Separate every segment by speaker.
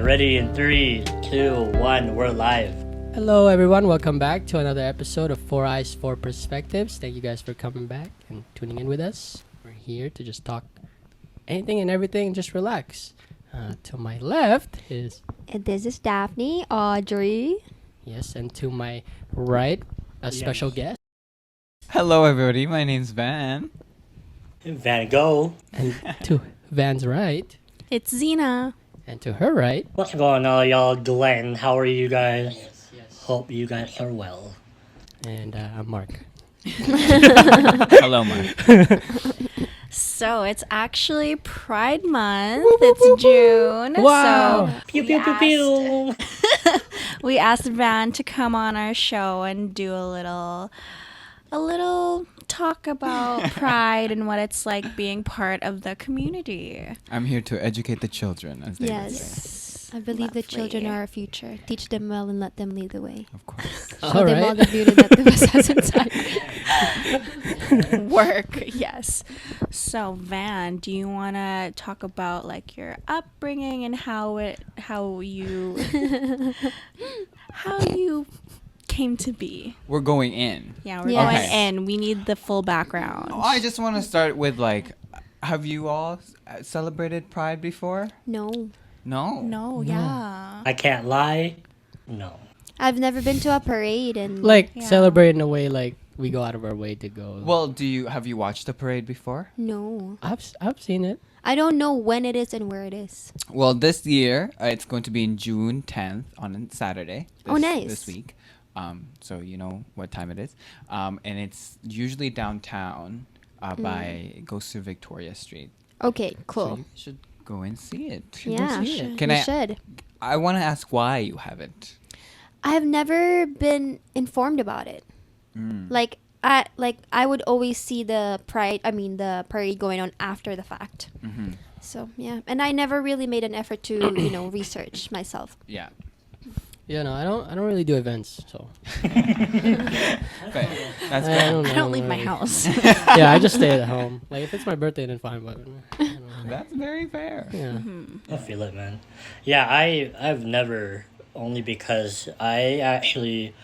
Speaker 1: ready in 3, 2, 1, we're live.
Speaker 2: Hello, everyone. Welcome back to another episode of Four Eyes, Four Perspectives. Thank you guys for coming back and tuning in with us. We're here to just talk anything and everything and just relax. To my left is...
Speaker 3: And this is Daphne, Audrey.
Speaker 2: Yes, and to my right, a special guest.
Speaker 4: Hello, everybody. My name's Van.
Speaker 1: Van Gogh.
Speaker 2: And to Van's right,
Speaker 5: It's Zena.
Speaker 2: and to her right...
Speaker 1: What's going on, y'all? Glenn, how are you guys?
Speaker 2: Yes.
Speaker 1: Hope you guys are well.
Speaker 2: And I'm Mark.
Speaker 4: Hello, Mark.
Speaker 5: So it's actually Pride Month. It's June.
Speaker 2: Wow.
Speaker 5: So
Speaker 1: Pew, pew, pew, pew.
Speaker 5: we asked Van to come on our show and do a little talk about Pride and what it's like being part of the community.
Speaker 4: I'm here to educate the children, as they would say.
Speaker 3: Yes. I believe the children are our future. Teach them well and let them lead the way.
Speaker 4: Of course.
Speaker 3: Show them all the beauty that the West has inside.
Speaker 5: Work, yes. So Van, do you want to talk about like your upbringing and how you came to be?
Speaker 4: We're going in.
Speaker 5: Yeah, we're
Speaker 3: Yes.
Speaker 5: going
Speaker 4: Okay.
Speaker 5: in. We need the full background.
Speaker 4: Oh, I just want to start with, have you all celebrated Pride before?
Speaker 3: No.
Speaker 4: No?
Speaker 5: No, yeah.
Speaker 1: I can't lie. No.
Speaker 3: I've never been to a parade and
Speaker 5: Yeah.
Speaker 2: Celebrate in a way like we go out of our way to go.
Speaker 4: Well, have you watched the parade before?
Speaker 3: no.
Speaker 2: I've seen it.
Speaker 3: I don't know when it is and where it is.
Speaker 4: Well, this year, it's going to be in June 10th on a Saturday.
Speaker 3: Oh, nice.
Speaker 4: This week. So you know what time it is. And it's usually downtown by goes to Victoria Street.
Speaker 3: Okay,
Speaker 4: So
Speaker 3: cool.
Speaker 4: you should go and see it.
Speaker 3: Yeah,
Speaker 2: see it.
Speaker 4: Can
Speaker 3: we
Speaker 4: I-
Speaker 3: should.
Speaker 4: I want to ask why you haven't.
Speaker 3: I have never been informed about it. Like I would always see the parade going on after the fact.
Speaker 4: Mm-hmm.
Speaker 3: So yeah, and I never really made an effort to research myself.
Speaker 4: Yeah.
Speaker 2: Yeah, no, I don't really do events, so...
Speaker 4: Okay. That's
Speaker 2: I
Speaker 4: good.
Speaker 5: I don't leave my
Speaker 2: really-
Speaker 5: house.
Speaker 2: Yeah, I just stay at home. Like, if it's my birthday, then fine, but... I don't know.
Speaker 4: That's very fair.
Speaker 2: Yeah.
Speaker 1: I feel it, man. Yeah, I've never, only because I actually,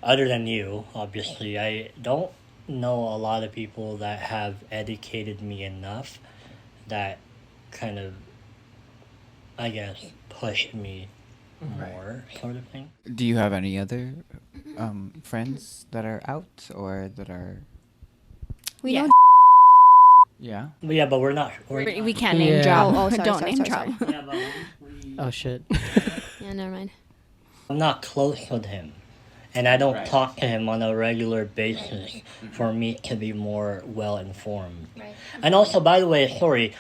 Speaker 1: other than you, obviously, I don't know a lot of people that have educated me enough that kind of, I guess, pushed me more, sort of thing.
Speaker 4: Do you have any other friends that are out or that are?
Speaker 3: We
Speaker 5: Yeah.
Speaker 3: know.
Speaker 4: Yeah.
Speaker 1: But yeah, but we're not.
Speaker 5: We can't name
Speaker 2: Yeah.
Speaker 5: drop.
Speaker 3: Oh, sorry,
Speaker 5: Don't
Speaker 3: sorry,
Speaker 5: name
Speaker 3: sorry,
Speaker 5: drop.
Speaker 1: Yeah, but
Speaker 2: Oh, shit.
Speaker 3: Yeah, never mind.
Speaker 1: I'm not close with him, and I don't
Speaker 4: Right.
Speaker 1: talk to him on a regular basis for me to be more well informed.
Speaker 3: Right.
Speaker 1: And also, by the way, sorry,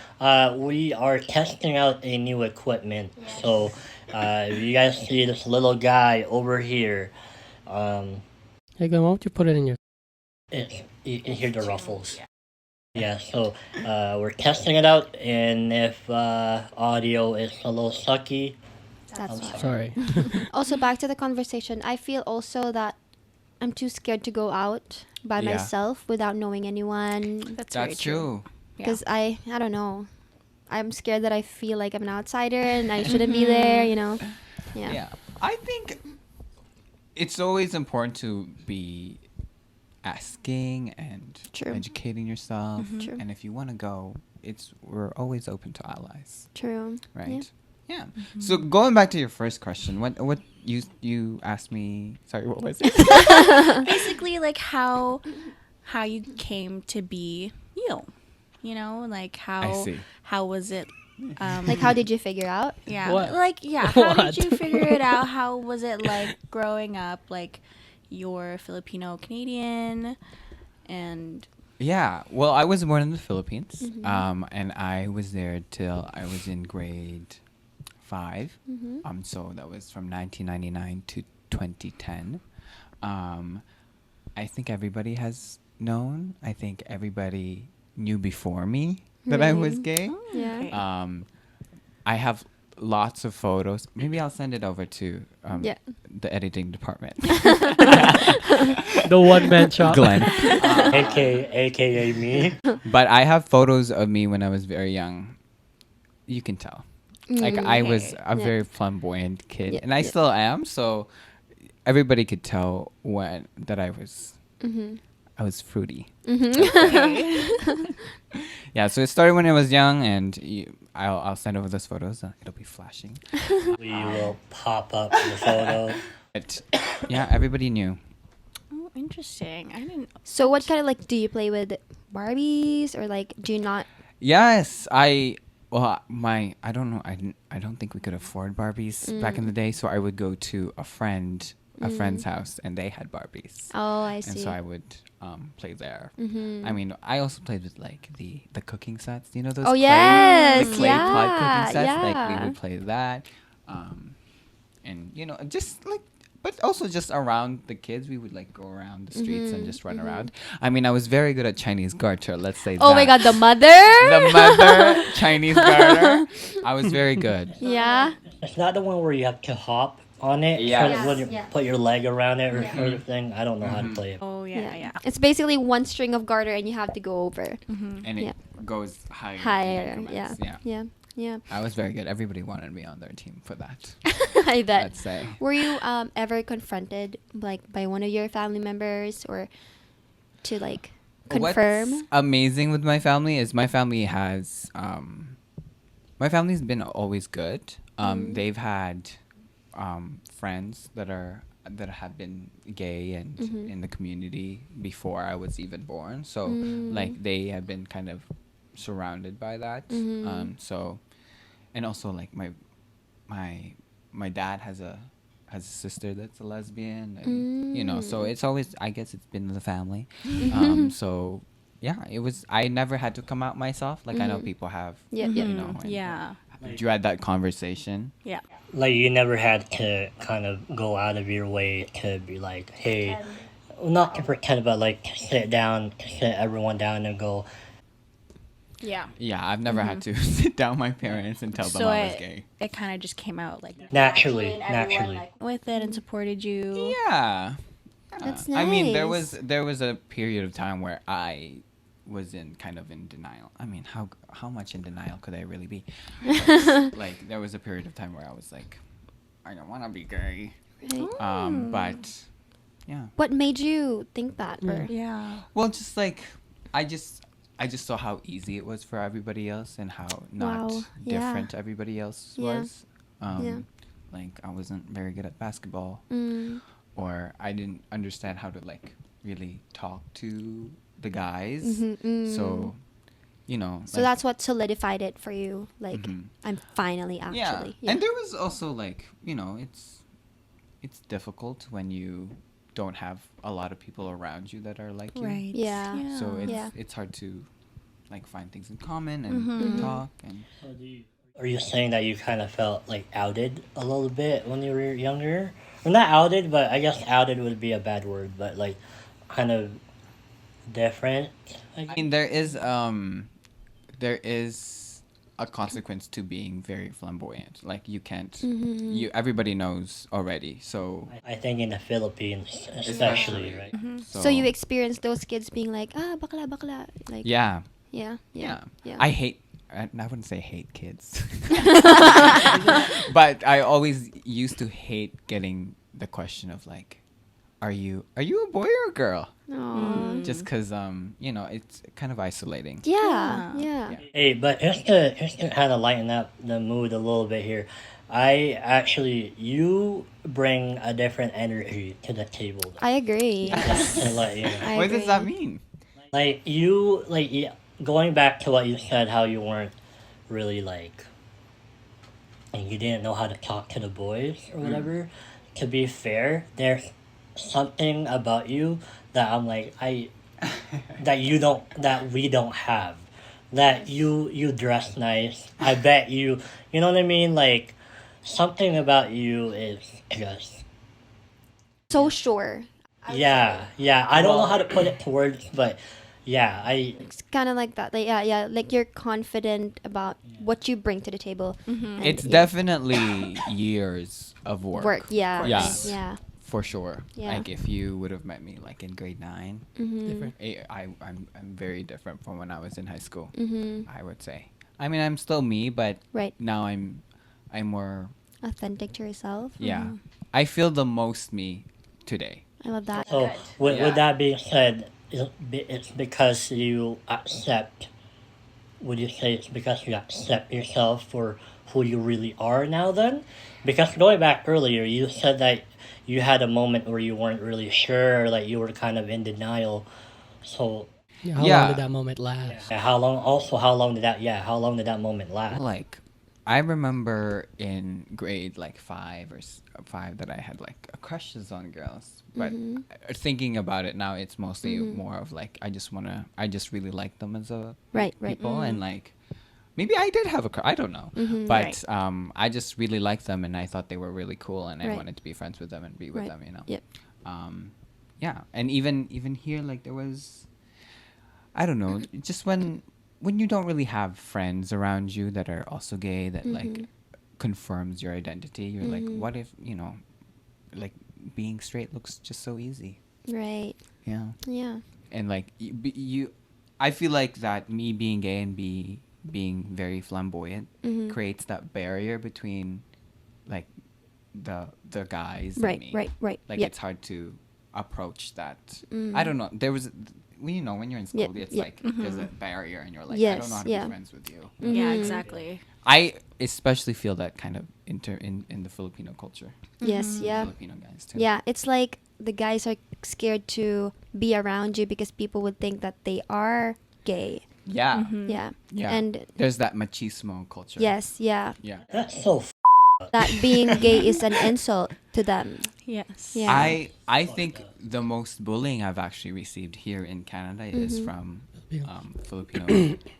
Speaker 1: we are testing out a new equipment. So, if you guys see this little guy over here,
Speaker 2: Hey, Glenn, why don't you put it in your...
Speaker 1: you can hear the ruffles. Yeah, so we're testing it out, and if audio is a little sucky,
Speaker 3: That's
Speaker 1: I'm
Speaker 3: fine.
Speaker 2: Sorry.
Speaker 3: Also, back to the conversation. I feel also that I'm too scared to go out by
Speaker 4: Yeah.
Speaker 3: myself without knowing anyone.
Speaker 5: That's very
Speaker 4: That's
Speaker 5: true.
Speaker 4: true.
Speaker 3: Because I don't know. I'm scared that I feel like I'm an outsider and I shouldn't be there, Yeah.
Speaker 4: Yeah. I think it's always important to be asking and
Speaker 3: True.
Speaker 4: educating yourself.
Speaker 3: True.
Speaker 4: And if you want to go, we're always open to allies,
Speaker 3: True.
Speaker 4: right? Yeah. So going back to your first question, what you asked me? Sorry, what was it?
Speaker 5: Basically, like how you came to be you. Like
Speaker 4: I
Speaker 5: how
Speaker 4: see.
Speaker 5: how was it?
Speaker 3: Like, how did you figure out?
Speaker 5: Yeah,
Speaker 2: What?
Speaker 5: how
Speaker 2: What?
Speaker 5: did you figure it out? How was it like growing up? Like, you're Filipino Canadian, and
Speaker 4: Yeah. Well, I was born in the Philippines, and I was there till I was in grade 5. So that was from 1999 to 2010. I think everybody has known. I think everybody knew before me that I was gay.
Speaker 3: Yeah.
Speaker 5: okay.
Speaker 4: I have lots of photos. Maybe I'll send it over to
Speaker 3: Yeah.
Speaker 4: the editing department.
Speaker 2: The one-man shop.
Speaker 4: Glenn.
Speaker 1: aka me.
Speaker 4: But I have photos of me when I was very young. You can tell. Like I was
Speaker 5: Okay.
Speaker 4: a
Speaker 3: Yeah.
Speaker 4: very flamboyant kid,
Speaker 3: Yeah,
Speaker 4: and I
Speaker 3: yeah.
Speaker 4: still am. So everybody could tell when that I was fruity.
Speaker 5: Okay.
Speaker 4: Yeah, so it started when I was young, and I'll send over those photos. It'll be flashing.
Speaker 1: We will pop up the photo.
Speaker 4: But yeah, everybody knew.
Speaker 5: Oh, interesting. I didn't.
Speaker 3: So what kind of like do you play with Barbies or like do you not?
Speaker 4: Yes, I don't know. I don't think we could afford Barbies back in the day, so I would go to a friend's house, and they had Barbies.
Speaker 3: Oh, I
Speaker 4: And
Speaker 3: see.
Speaker 4: so I would play there.
Speaker 3: Mm-hmm.
Speaker 4: I mean, I also played with like the cooking sets. You know those
Speaker 3: Oh,
Speaker 4: clay,
Speaker 3: yes,
Speaker 4: the clay pot cooking sets.
Speaker 3: yeah.
Speaker 4: Like we would play that, and just like, but also just around the kids, we would like go around the streets and just run around. I mean, I was very good at Chinese garter. Let's say.
Speaker 3: Oh my
Speaker 4: that.
Speaker 3: God, the mother.
Speaker 4: The mother Chinese garter. I was very good.
Speaker 3: Yeah.
Speaker 1: It's not the one where you have to hop on it.
Speaker 4: Yes.
Speaker 1: Kind of when you
Speaker 3: Yeah.
Speaker 1: put your leg around it or
Speaker 3: Yeah.
Speaker 1: sort of thing. I don't know how to play it.
Speaker 5: Oh yeah.
Speaker 3: It's basically one string of garter and you have to go over.
Speaker 4: And it
Speaker 3: Yeah.
Speaker 4: goes higher.
Speaker 3: Higher.
Speaker 4: increments.
Speaker 3: Yeah.
Speaker 4: Yeah.
Speaker 3: Yeah. Yeah.
Speaker 4: I was very good. Everybody wanted me on their team for that.
Speaker 3: I bet.
Speaker 4: Let's say.
Speaker 3: Were you ever confronted like by one of your family members or to like confirm?
Speaker 4: What's amazing with my family is my family's been always good. They've had friends that have been gay and in the community before I was even born. So like they have been kind of surrounded by that. So, and also like my dad has a sister that's a lesbian, and so it's always, I guess it's been in the family. So yeah, I never had to come out myself. Like I know people have.
Speaker 3: Yeah, yeah.
Speaker 4: And
Speaker 5: Yeah.
Speaker 4: dread that conversation.
Speaker 5: Yeah.
Speaker 1: Like you never had to kind of go out of your way to be like, hey, not to pretend, but like sit everyone down and go,
Speaker 5: Yeah.
Speaker 4: Yeah, I've never had to sit down my parents and tell them
Speaker 5: So
Speaker 4: I was gay.
Speaker 5: it kind of just came out like
Speaker 1: naturally.
Speaker 5: with it and supported you.
Speaker 4: Yeah.
Speaker 3: That's
Speaker 4: I mean, there
Speaker 3: nice.
Speaker 4: was a period of time where I was kind of in denial. I mean, how much in denial could I really be? Like there was a period of time where I was like, I don't want to be gay.
Speaker 3: Right.
Speaker 4: But yeah.
Speaker 3: What made you think that? Or
Speaker 5: Yeah.
Speaker 4: Well, just like I just saw how easy it was for everybody else and how not
Speaker 3: Wow, yeah.
Speaker 4: different everybody else
Speaker 3: Yeah.
Speaker 4: was.
Speaker 3: Yeah.
Speaker 4: Like I wasn't very good at basketball,
Speaker 3: Mm.
Speaker 4: or I didn't understand how to like really talk to the guys. So,
Speaker 3: So that's what solidified it for you. Like
Speaker 4: Mhm.
Speaker 3: I'm finally
Speaker 4: yeah.
Speaker 3: actually.
Speaker 4: And there was also like it's difficult when you don't have a lot of people around you that are like you.
Speaker 5: Right.
Speaker 3: Yeah.
Speaker 4: So
Speaker 3: Yeah.
Speaker 4: it's hard to like find things in common and talk and.
Speaker 1: Are you saying that you kind of felt like outed a little bit when you were younger? Well, not outed, but I guess outed would be a bad word, but like kind of different.
Speaker 4: I mean, there is a consequence to being very flamboyant. Like you can't, everybody knows already. So
Speaker 1: I think in the Philippines, especially, right?
Speaker 3: So you experienced those kids being like, bakla, bakla. Like,
Speaker 4: yeah,
Speaker 3: yeah. Yeah.
Speaker 4: I wouldn't say hate kids, but I always used to hate getting the question of like, are you a boy or a girl?
Speaker 3: Aw.
Speaker 4: Just because it's kind of isolating.
Speaker 3: Yeah.
Speaker 1: Hey, but just to kind of lighten up the mood a little bit here, you bring a different energy to the table.
Speaker 3: I agree.
Speaker 1: Just to let you know.
Speaker 3: I
Speaker 4: What does that
Speaker 3: agree.
Speaker 4: mean?
Speaker 1: Going back to what you said, how you weren't really and you didn't know how to talk to the boys or whatever. To be fair, there's something about you that I'm like that we don't have. That you dress nice. I bet you know what I mean. Like something about you is just
Speaker 3: So sure.
Speaker 1: yeah. I don't know how to put it to words, but yeah,
Speaker 3: It's kind of like that. Like, yeah. Like you're confident about what you bring to the table. And
Speaker 4: It's
Speaker 3: yeah.
Speaker 4: definitely years of work.
Speaker 3: Yeah.
Speaker 4: Yes.
Speaker 3: Yeah.
Speaker 4: For sure.
Speaker 3: Yeah.
Speaker 4: Like if you would have met me like in grade 9,
Speaker 2: Different.
Speaker 4: I'm very different from when I was in high school.
Speaker 3: Mm-hmm.
Speaker 4: I would say. I mean, I'm still me, but
Speaker 3: Right.
Speaker 4: now I'm I'm more
Speaker 3: Authentic to yourself.
Speaker 4: yeah. I feel the most me today.
Speaker 3: I love that.
Speaker 1: So,
Speaker 4: Yeah.
Speaker 1: with that being said, it's because you accept. Would you say it's because you accept yourself for who you really are now? Then, because going back earlier, you said that you had a moment where you weren't really sure, like you were kind of in denial. So,
Speaker 2: Yeah, how long
Speaker 4: Yeah.
Speaker 2: did that moment last?
Speaker 1: how long? Also, how long did that? Yeah, how long did that moment last?
Speaker 4: Like, I remember in grade like 5 that I had like a crushes on girls, but thinking about it now, it's mostly more of like I just really like them as a
Speaker 3: Right.
Speaker 4: people, and like maybe I did have a crush. I don't know, but
Speaker 5: Right.
Speaker 4: I just really liked them, and I thought they were really cool, and I
Speaker 3: Right.
Speaker 4: wanted to be friends with them and be with
Speaker 3: Right.
Speaker 4: them. You know.
Speaker 3: Yep.
Speaker 4: Yeah, and even here, like there was, I don't know, just when you don't really have friends around you that are also gay that like confirms your identity, you're like, what if like being straight looks just so easy.
Speaker 3: Right.
Speaker 4: Yeah.
Speaker 3: Yeah.
Speaker 4: And like I feel like that me being gay and being very flamboyant creates that barrier between like the guys
Speaker 3: Right.
Speaker 4: and me.
Speaker 3: Right.
Speaker 4: Like
Speaker 3: Yep.
Speaker 4: it's hard to approach that. I don't know. There was when you're in school,
Speaker 3: Yeah,
Speaker 4: it's
Speaker 3: yeah.
Speaker 4: like there's a barrier, and you're like, I
Speaker 3: Yes,
Speaker 4: don't know how to
Speaker 3: yeah.
Speaker 4: be friends with you.
Speaker 5: Yeah, exactly.
Speaker 4: I especially feel that kind of in the Filipino culture.
Speaker 3: Yes. Yeah.
Speaker 4: Filipino guys too.
Speaker 3: Yeah. It's like the guys are scared to be around you because people would think that they are gay.
Speaker 4: Yeah.
Speaker 3: Yeah.
Speaker 4: Yeah.
Speaker 3: And
Speaker 4: there's that machismo culture.
Speaker 3: yes. Yeah.
Speaker 4: Yeah.
Speaker 1: That's so.
Speaker 3: That being gay is an insult to them.
Speaker 5: Yes.
Speaker 3: Yeah.
Speaker 4: I think the most bullying I've actually received here in Canada is from Filipino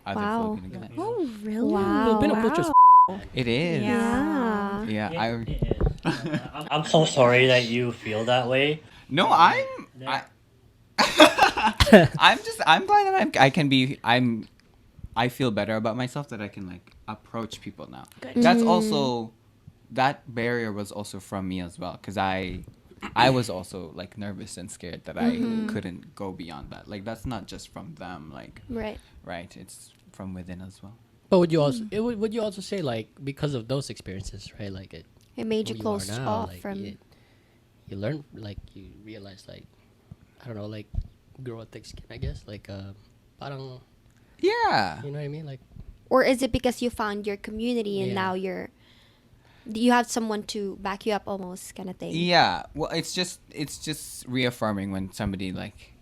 Speaker 4: other
Speaker 3: Wow.
Speaker 4: Filipino guys.
Speaker 5: Oh, really?
Speaker 3: Wow.
Speaker 2: Filipino culture's
Speaker 4: It is.
Speaker 5: Yeah.
Speaker 3: Yeah.
Speaker 4: Yeah.
Speaker 1: I'm so sorry that you feel that way.
Speaker 4: No, I'm glad that I feel better about myself that I can like approach people now.
Speaker 5: Good.
Speaker 4: That's also that barrier was also from me as well, because I was also like nervous and scared that I couldn't go beyond that. Like that's not just from them, like
Speaker 3: Right.
Speaker 4: right? It's from within as well.
Speaker 2: But would you also would you also say like because of those experiences, right? Like
Speaker 3: It made
Speaker 2: who
Speaker 3: you
Speaker 2: are
Speaker 3: close
Speaker 2: now,
Speaker 3: off
Speaker 2: like,
Speaker 3: from.
Speaker 2: you learn like you realize like I don't know like grow a thick skin, I guess, like parang
Speaker 4: Yeah.
Speaker 2: you know what I mean, like
Speaker 3: Or is it because you found your community and
Speaker 2: Yeah.
Speaker 3: now you have someone to back you up almost kind of thing?
Speaker 4: Yeah. Well, it's just reaffirming when somebody like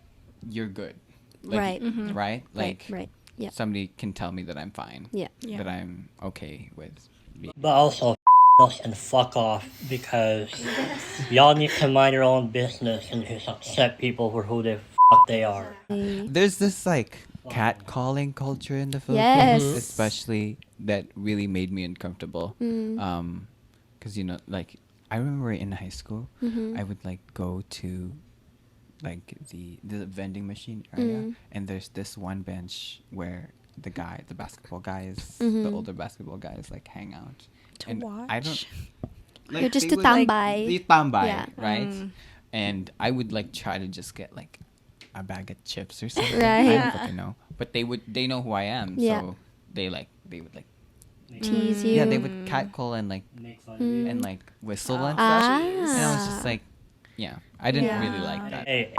Speaker 4: you're good. Like,
Speaker 3: Right.
Speaker 4: Right? Like
Speaker 3: Right. Yeah.
Speaker 4: somebody can tell me that I'm fine.
Speaker 3: Yeah.
Speaker 5: Yeah.
Speaker 4: That I'm okay with being.
Speaker 1: But also, and fuck off, because y'all need to mind your own business and just accept people for who the fuck they are.
Speaker 4: There's this like catcalling culture in the
Speaker 3: Yes.
Speaker 4: Philippines, especially that really made me uncomfortable. Because like I remember in high school, I would like go to like the vending machine area, and there's this one bench where the basketball guys, the older basketball guys like hang out.
Speaker 5: To
Speaker 4: And
Speaker 5: watch.
Speaker 4: I don't.
Speaker 3: You're just
Speaker 4: they
Speaker 3: a
Speaker 4: would,
Speaker 3: tambay.
Speaker 4: They tambay,
Speaker 3: Yeah.
Speaker 4: right? And I would like try to just get like a bag of chips or something.
Speaker 3: Right.
Speaker 4: I
Speaker 3: Yeah.
Speaker 4: don't fucking know. But they know who I am,
Speaker 3: Yeah.
Speaker 4: so they would like
Speaker 3: Tease you.
Speaker 4: yeah, they would catcall and like
Speaker 1: Make fun of you.
Speaker 4: and like whistle and
Speaker 3: Ah.
Speaker 4: such. And I was just like, yeah, I didn't
Speaker 3: Yeah.
Speaker 4: really like that.
Speaker 1: Hey,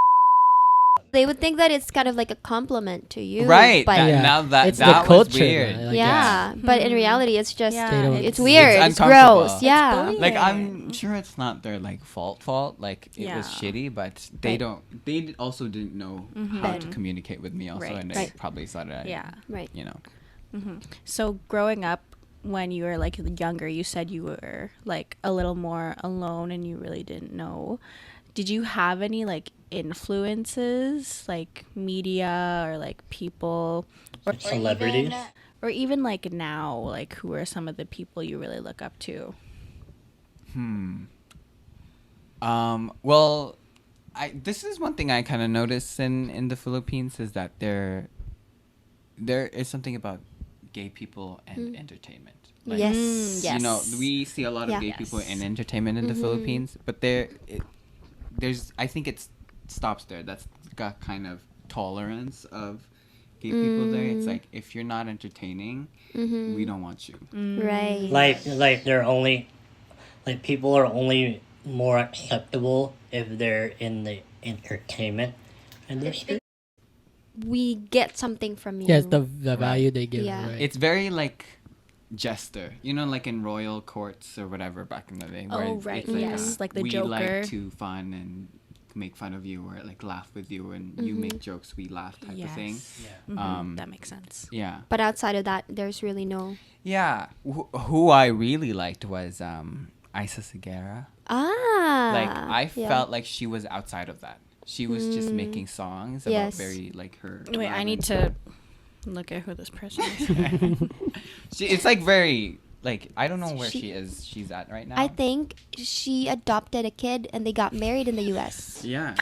Speaker 3: They would think that it's kind of like a compliment to you.
Speaker 4: Right.
Speaker 3: But
Speaker 2: Yeah.
Speaker 4: Now that
Speaker 2: it's
Speaker 4: that
Speaker 2: the
Speaker 4: was
Speaker 2: culture,
Speaker 4: weird.
Speaker 2: like,
Speaker 3: yeah. But in reality, it's just
Speaker 5: Yeah,
Speaker 2: They don't-
Speaker 3: it's
Speaker 5: it's-
Speaker 3: weird.
Speaker 4: it's
Speaker 3: It's,
Speaker 4: uncomfortable.
Speaker 3: gross.
Speaker 4: It's
Speaker 3: Yeah.
Speaker 5: bullying.
Speaker 4: Like I'm sure it's not their like fault. Like it was
Speaker 5: Yeah.
Speaker 4: shitty, but they
Speaker 3: Right.
Speaker 4: don't. They also didn't know how to communicate with me also,
Speaker 5: Right.
Speaker 4: and they
Speaker 3: Right.
Speaker 4: probably thought I,
Speaker 5: Yeah.
Speaker 3: Right.
Speaker 4: you know.
Speaker 5: So growing up when you were like younger, you said you were like a little more alone and you really didn't know. Did you have any like influences, like media or like people or
Speaker 1: Celebrities?
Speaker 5: or even like now, like who are some of the people you really look up to?
Speaker 4: Well, this is one thing I kind of noticed in the Philippines is that there is something about gay people and entertainment. Like,
Speaker 3: Yes.
Speaker 5: Mm,
Speaker 4: You know,
Speaker 5: Yes.
Speaker 4: we see a lot of
Speaker 3: Yeah.
Speaker 4: gay people
Speaker 5: Yes.
Speaker 4: in entertainment in the Philippines, but there's I think it stops there. That's got kind of tolerance of gay people there. It's like if you're not entertaining, we don't want you.
Speaker 3: Right.
Speaker 1: Like they're only like people are only more acceptable if they're in the entertainment industry.
Speaker 3: We get something from you.
Speaker 2: Yes, the value they give.
Speaker 3: Yeah.
Speaker 2: Right.
Speaker 4: It's very like jester, you know, like in royal courts or whatever back in the day. where
Speaker 5: Oh, right.
Speaker 4: It's like,
Speaker 5: Yes, like the
Speaker 4: we
Speaker 5: Joker.
Speaker 4: like to fun and make fun of you or like laugh with you, and you make jokes, we laugh type of thing.
Speaker 1: Yeah.
Speaker 5: That makes sense.
Speaker 4: Yeah.
Speaker 3: But outside of that, there's really no.
Speaker 4: Yeah. Who I really liked was Isa Segura. Like I
Speaker 3: yeah.
Speaker 4: felt like she was outside of that. She was just making songs about
Speaker 3: Yes.
Speaker 4: very like her.
Speaker 5: Wait, I
Speaker 4: love
Speaker 5: need
Speaker 4: and
Speaker 5: to look at who this person is.
Speaker 4: It's like very like I don't know where
Speaker 3: She-
Speaker 4: she is. She's at right now.
Speaker 3: I think she adopted a kid and they got married in the U.S.
Speaker 4: Yeah.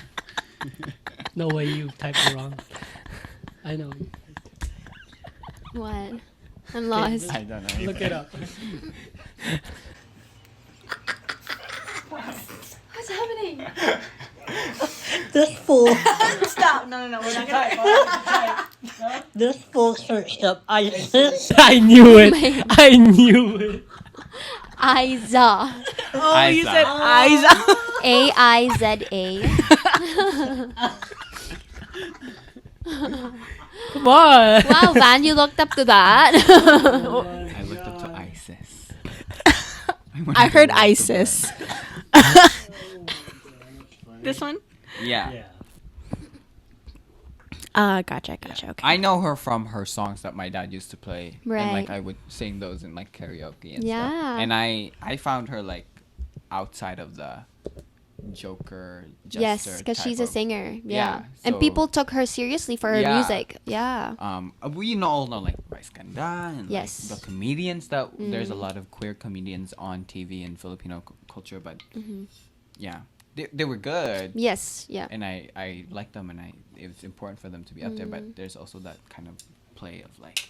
Speaker 2: No way you typed it wrong. I know.
Speaker 3: What? I'm lost.
Speaker 4: I don't know.
Speaker 2: Look it up.
Speaker 3: What's happening?
Speaker 1: This fool,
Speaker 5: Stop! No, we're not gonna.
Speaker 1: this fool searched up ISIS.
Speaker 2: I knew it.
Speaker 3: my-
Speaker 2: I knew it.
Speaker 3: Isa.
Speaker 5: Oh, you
Speaker 4: Isa.
Speaker 5: said Isa.
Speaker 3: A-I-Z-A.
Speaker 2: Come on.
Speaker 3: Wow, Van, you looked up to that.
Speaker 4: I looked up to ISIS.
Speaker 5: I heard ISIS. This one?
Speaker 4: Yeah.
Speaker 1: Yeah.
Speaker 5: Gotcha. Okay.
Speaker 4: I know her from her songs that my dad used to play. And like
Speaker 3: Right.
Speaker 4: I would sing those in like karaoke and
Speaker 3: Yeah.
Speaker 4: stuff. And I found her like outside of the Joker jester.
Speaker 3: Yes, because
Speaker 4: type
Speaker 3: she's a
Speaker 4: of-
Speaker 3: singer. Yeah.
Speaker 4: Yeah,
Speaker 3: And
Speaker 4: so-
Speaker 3: people took her seriously for her
Speaker 4: Yeah.
Speaker 3: music. Yeah.
Speaker 4: We all know like Rice Ganda and
Speaker 3: Yes.
Speaker 4: like the comedians that there's a lot of queer comedians on TV in Filipino culture, but yeah, they were good.
Speaker 3: Yes. Yeah.
Speaker 4: And I liked them, and it was important for them to be out there. But there's also that kind of play of like,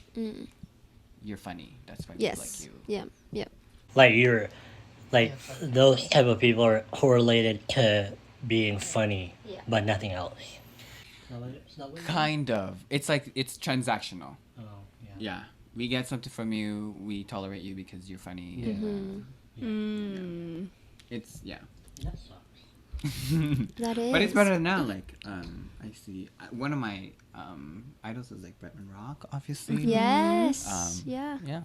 Speaker 4: you're funny. That's why we like
Speaker 3: Yes.
Speaker 4: you.
Speaker 3: Yeah. Yeah.
Speaker 1: Like you're, like those type of people are correlated to being funny,
Speaker 3: Yeah.
Speaker 1: but nothing else.
Speaker 4: Kind of. It's like it's transactional.
Speaker 1: Oh,
Speaker 4: Yeah, we get something from you. We tolerate you because you're funny.
Speaker 5: Mm.
Speaker 4: It's yeah.
Speaker 1: That sucks.
Speaker 3: That is.
Speaker 4: But it's better now. Like I see one of my idols is like Bretman Rock, obviously.
Speaker 3: Yes. Yeah.
Speaker 4: Yeah.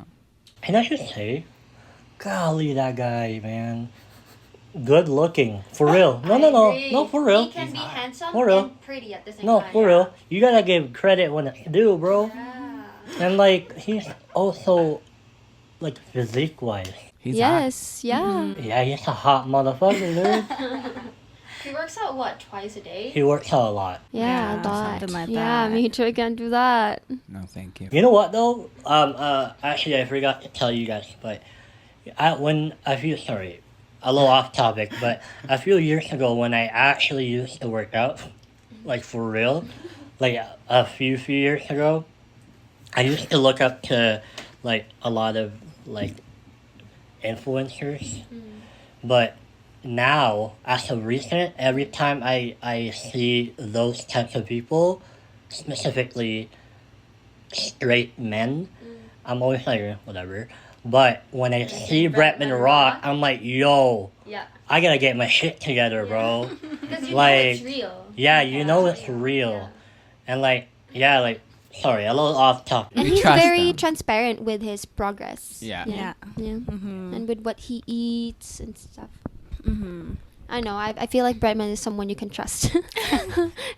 Speaker 1: And I should say, golly, that guy, man, good looking for real. No, for real.
Speaker 3: He can be handsome
Speaker 1: For real.
Speaker 3: and pretty at the same
Speaker 1: No,
Speaker 3: time.
Speaker 1: for real. You gotta give credit when it's due, bro.
Speaker 3: Yeah.
Speaker 1: And like he's also like physique wise.
Speaker 4: He's
Speaker 3: Yes. Yeah.
Speaker 1: Yeah, he's a hot motherfucker, dude.
Speaker 3: He works out what, twice a day?
Speaker 1: He works out a lot.
Speaker 3: Yeah,
Speaker 5: Yeah,
Speaker 3: a lot.
Speaker 5: something like
Speaker 3: yeah,
Speaker 5: that.
Speaker 3: me too. I can't do that.
Speaker 4: No, thank you.
Speaker 1: You know what though? Actually, I forgot to tell you guys, but a little off topic, but a few years ago when I actually used to work out, like for real, like a few years ago, I used to look up to like a lot of like influencers, but now as of recent, every time I see those types of people, specifically straight men, I'm always like whatever. But when I see Bretman Rock, I'm like, yo,
Speaker 3: Yeah.
Speaker 1: I gotta get my shit together, bro.
Speaker 3: Because
Speaker 1: Like,
Speaker 3: real.
Speaker 1: Yeah, you know it's real. And like, yeah, like, sorry, a little off topic.
Speaker 3: And
Speaker 4: We
Speaker 3: he's
Speaker 4: trust
Speaker 3: very
Speaker 4: them.
Speaker 3: transparent with his progress.
Speaker 4: Yeah.
Speaker 3: Yeah.
Speaker 5: Mm-hmm.
Speaker 3: And with what he eats and stuff.
Speaker 5: Mm-hmm.
Speaker 3: I know. I feel like Bretman is someone you can trust,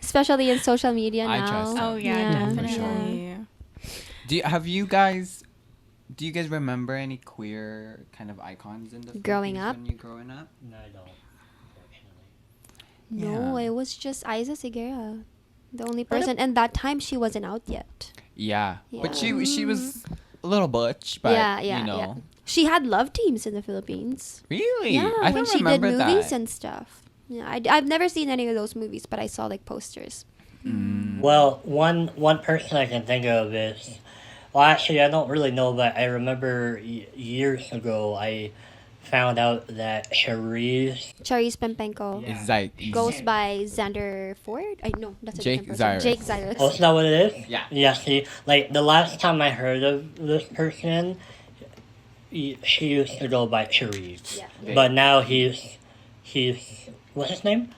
Speaker 3: especially in social media
Speaker 4: I
Speaker 3: now.
Speaker 4: trust him.
Speaker 5: Oh yeah,
Speaker 3: Yeah,
Speaker 4: for sure.
Speaker 5: definitely.
Speaker 4: Do you guys remember any queer kind of icons in the
Speaker 3: Growing
Speaker 4: Philippines
Speaker 3: up?
Speaker 4: when you growing up?
Speaker 1: No, I don't, unfortunately.
Speaker 3: No,
Speaker 4: Yeah.
Speaker 3: it was just Isa Segura, the only person. And that time she wasn't out yet.
Speaker 4: Yeah. But
Speaker 3: Yeah.
Speaker 4: she was a little butch, but
Speaker 3: yeah.
Speaker 4: you know.
Speaker 3: Yeah. She had love teams in the Philippines.
Speaker 4: Really?
Speaker 3: Yeah,
Speaker 4: I
Speaker 3: when
Speaker 4: don't
Speaker 3: she did
Speaker 4: remember
Speaker 3: movies
Speaker 4: that.
Speaker 3: and stuff. Yeah, I've never seen any of those movies, but I saw like posters.
Speaker 1: Well, one person I can think of is, well, actually, I don't really know, but I remember years ago I found out that Cherise.
Speaker 3: Charis Pempenko
Speaker 1: Yeah.
Speaker 4: It's like
Speaker 3: goes by Xander Ford. I no, that's a
Speaker 4: Jake
Speaker 3: different person.
Speaker 4: Zyrus.
Speaker 3: Jake Zyrus.
Speaker 1: Oh, is that what it is?
Speaker 4: Yeah.
Speaker 1: Yeah, see, like, the last time I heard of this person, she used to go by Cherise.
Speaker 3: Yeah.
Speaker 1: But now he's, what's his name?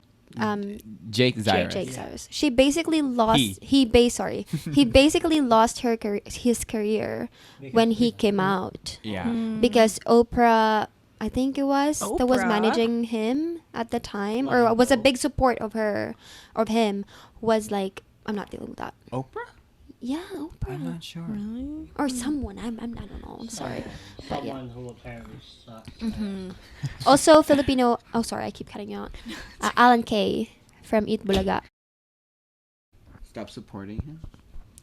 Speaker 4: Jake Zyrus.
Speaker 3: Jake Cyrus. She basically lost. He basically lost his career when he came out
Speaker 4: Yeah.
Speaker 3: because Oprah, I think it was, that was
Speaker 5: Oprah?
Speaker 3: managing him at the time, or was a big support of him. Was like, I'm not dealing with that.
Speaker 4: Oprah?
Speaker 3: Yeah, Oprah
Speaker 4: I'm not sure.
Speaker 3: or someone. I don't know. I'm sorry. But yeah.
Speaker 1: Someone who apparently sucks.
Speaker 3: Also, Filipino. Oh, sorry, I keep cutting you out. Alan Kay from Eat Bulaga.
Speaker 4: Stop supporting him.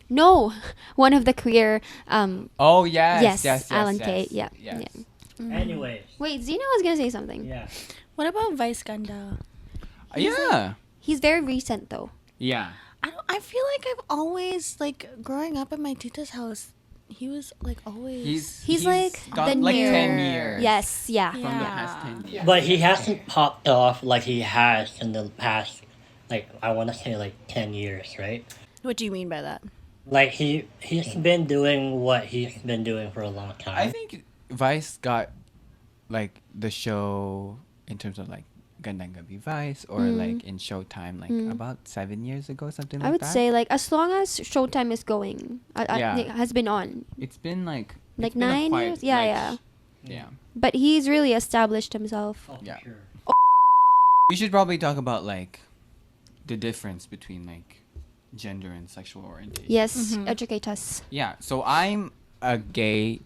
Speaker 3: No, one of the queer.
Speaker 4: Oh yes,
Speaker 3: Yes, Alan Kay, yeah,
Speaker 4: Yes.
Speaker 3: yeah.
Speaker 1: Anyways,
Speaker 3: Wait, Zena was gonna say something.
Speaker 1: yeah.
Speaker 5: What about Vice Ganda?
Speaker 4: Yeah.
Speaker 3: He's very recent though.
Speaker 4: Yeah.
Speaker 5: I feel like I've always like growing up at my tita's house. He was like always.
Speaker 3: He's like
Speaker 4: got
Speaker 3: the
Speaker 4: like
Speaker 3: new-
Speaker 4: 10 years.
Speaker 3: Yes, yeah.
Speaker 4: From the
Speaker 5: Yeah.
Speaker 4: past 10 years.
Speaker 1: But he hasn't popped off like he has in the past, like, I want to say, like, 10 years, right?
Speaker 5: What do you mean by that?
Speaker 1: Like, he's been doing what he's been doing for a long time.
Speaker 4: I think Vice got like the show in terms of like Gandang Gabi Vice or like in Showtime like about 7 years ago, something like
Speaker 3: I would
Speaker 4: that.
Speaker 3: say like as long as Showtime is going,
Speaker 4: Yeah.
Speaker 3: it has been on
Speaker 4: It's been like
Speaker 3: like
Speaker 4: it's been a
Speaker 3: 9
Speaker 4: quiet,
Speaker 3: years. Yeah,
Speaker 4: like,
Speaker 3: yeah.
Speaker 4: Yeah.
Speaker 3: But he's really established himself.
Speaker 1: Oh, for
Speaker 4: Yeah.
Speaker 1: sure.
Speaker 4: We should probably talk about like the difference between like gender and sexual orientation.
Speaker 3: Yes, educate us.
Speaker 4: Yeah. So I'm a gay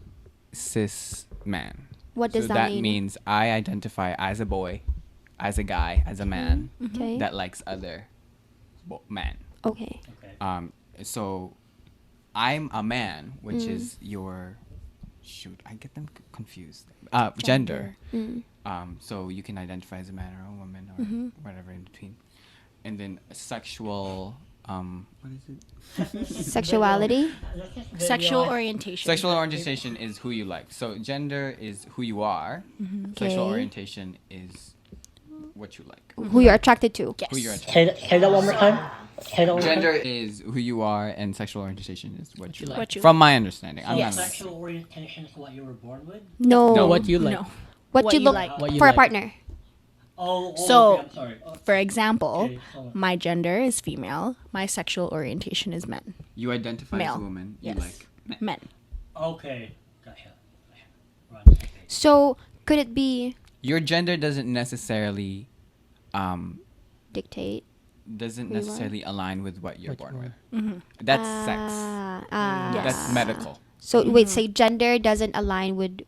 Speaker 4: cis man.
Speaker 3: What does
Speaker 4: So
Speaker 3: that
Speaker 4: that
Speaker 3: mean?
Speaker 4: means I identify as a boy, as a guy, as a man
Speaker 3: Okay.
Speaker 4: that likes other men.
Speaker 3: Okay.
Speaker 1: Okay.
Speaker 4: So I'm a man, which is your I get them confused. Gender.
Speaker 3: Mm.
Speaker 4: So you can identify as a man or a woman or whatever in between. And then sexual what is it?
Speaker 3: Sexuality.
Speaker 5: Sexual orientation.
Speaker 4: Sexual orientation is who you like. So gender is who you are. Sexual
Speaker 3: Okay.
Speaker 4: orientation is what you like.
Speaker 3: Who you're attracted to.
Speaker 5: Yes.
Speaker 4: Who you're attracted
Speaker 1: Say that one more time. Say that one more
Speaker 4: Gender
Speaker 1: time.
Speaker 4: is who you are, and sexual orientation is what you like.
Speaker 5: What you
Speaker 4: From my understanding, I'm
Speaker 5: Yes.
Speaker 4: not.
Speaker 1: Sexual orientation is what you were born with?
Speaker 3: No.
Speaker 4: No,
Speaker 2: What you like?
Speaker 5: No.
Speaker 3: What,
Speaker 5: What
Speaker 3: you
Speaker 5: you
Speaker 3: look
Speaker 5: like.
Speaker 2: What you
Speaker 3: for a
Speaker 2: like.
Speaker 3: partner.
Speaker 1: Oh,
Speaker 5: So-
Speaker 1: okay, I'm sorry. Oh,
Speaker 5: For example,
Speaker 1: okay, hold on.
Speaker 5: my gender is female. My sexual orientation is men.
Speaker 4: You identify as
Speaker 5: Male.
Speaker 4: a woman.
Speaker 5: Yes.
Speaker 4: You like men.
Speaker 5: Men.
Speaker 1: Okay. Gotcha. We're on the same page.
Speaker 3: So could it be
Speaker 4: Your gender doesn't necessarily,
Speaker 3: dictate?
Speaker 4: doesn't
Speaker 3: Who you are?
Speaker 4: necessarily align with what you're
Speaker 2: What
Speaker 4: born
Speaker 2: you
Speaker 4: with. That's sex.
Speaker 5: Yes.
Speaker 4: That's medical
Speaker 3: So wait, say gender doesn't align with